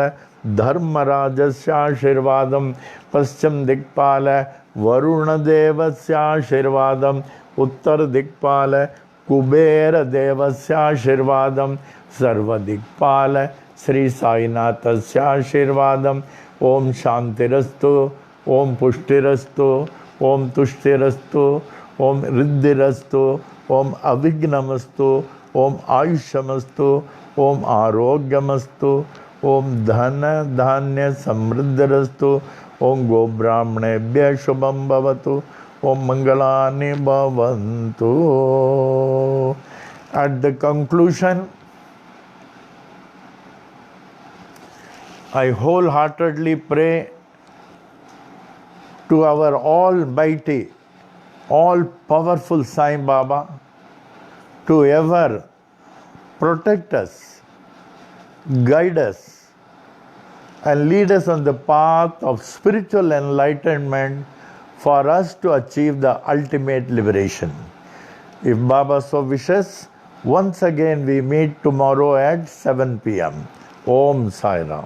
धर्मराजस्याशीर्वादं पश्चिमदिक्पाल वरुणदेवस्याशीर्वादं उत्तरदिक्पाल कुबेरदेवस्याशीर्वादं सर्वदिक्पाल श्री साईनाथस्याशीर्वादम् ओम शांतिरस्तु ओम पुष्टिरस्तु ओम तुष्टिरस्तु ओम रिद्धिरस्तु ओम अविघ्नमस्तु ओम आयुष्यमस्तु ओम आरोग्यमस्तु ओम धन धान्य समृद्धिरस्तु ओम गोब्राह्मणेभ्यः शुभं भवतु ओम मंगलानि भवन्तु. At the conclusion, I wholeheartedly pray to our almighty, all-powerful Sai Baba to ever protect us, guide us, and lead us on the path of spiritual enlightenment for us to achieve the ultimate liberation. If Baba so wishes, once again we meet tomorrow at 7 p.m. Om Sai Ram.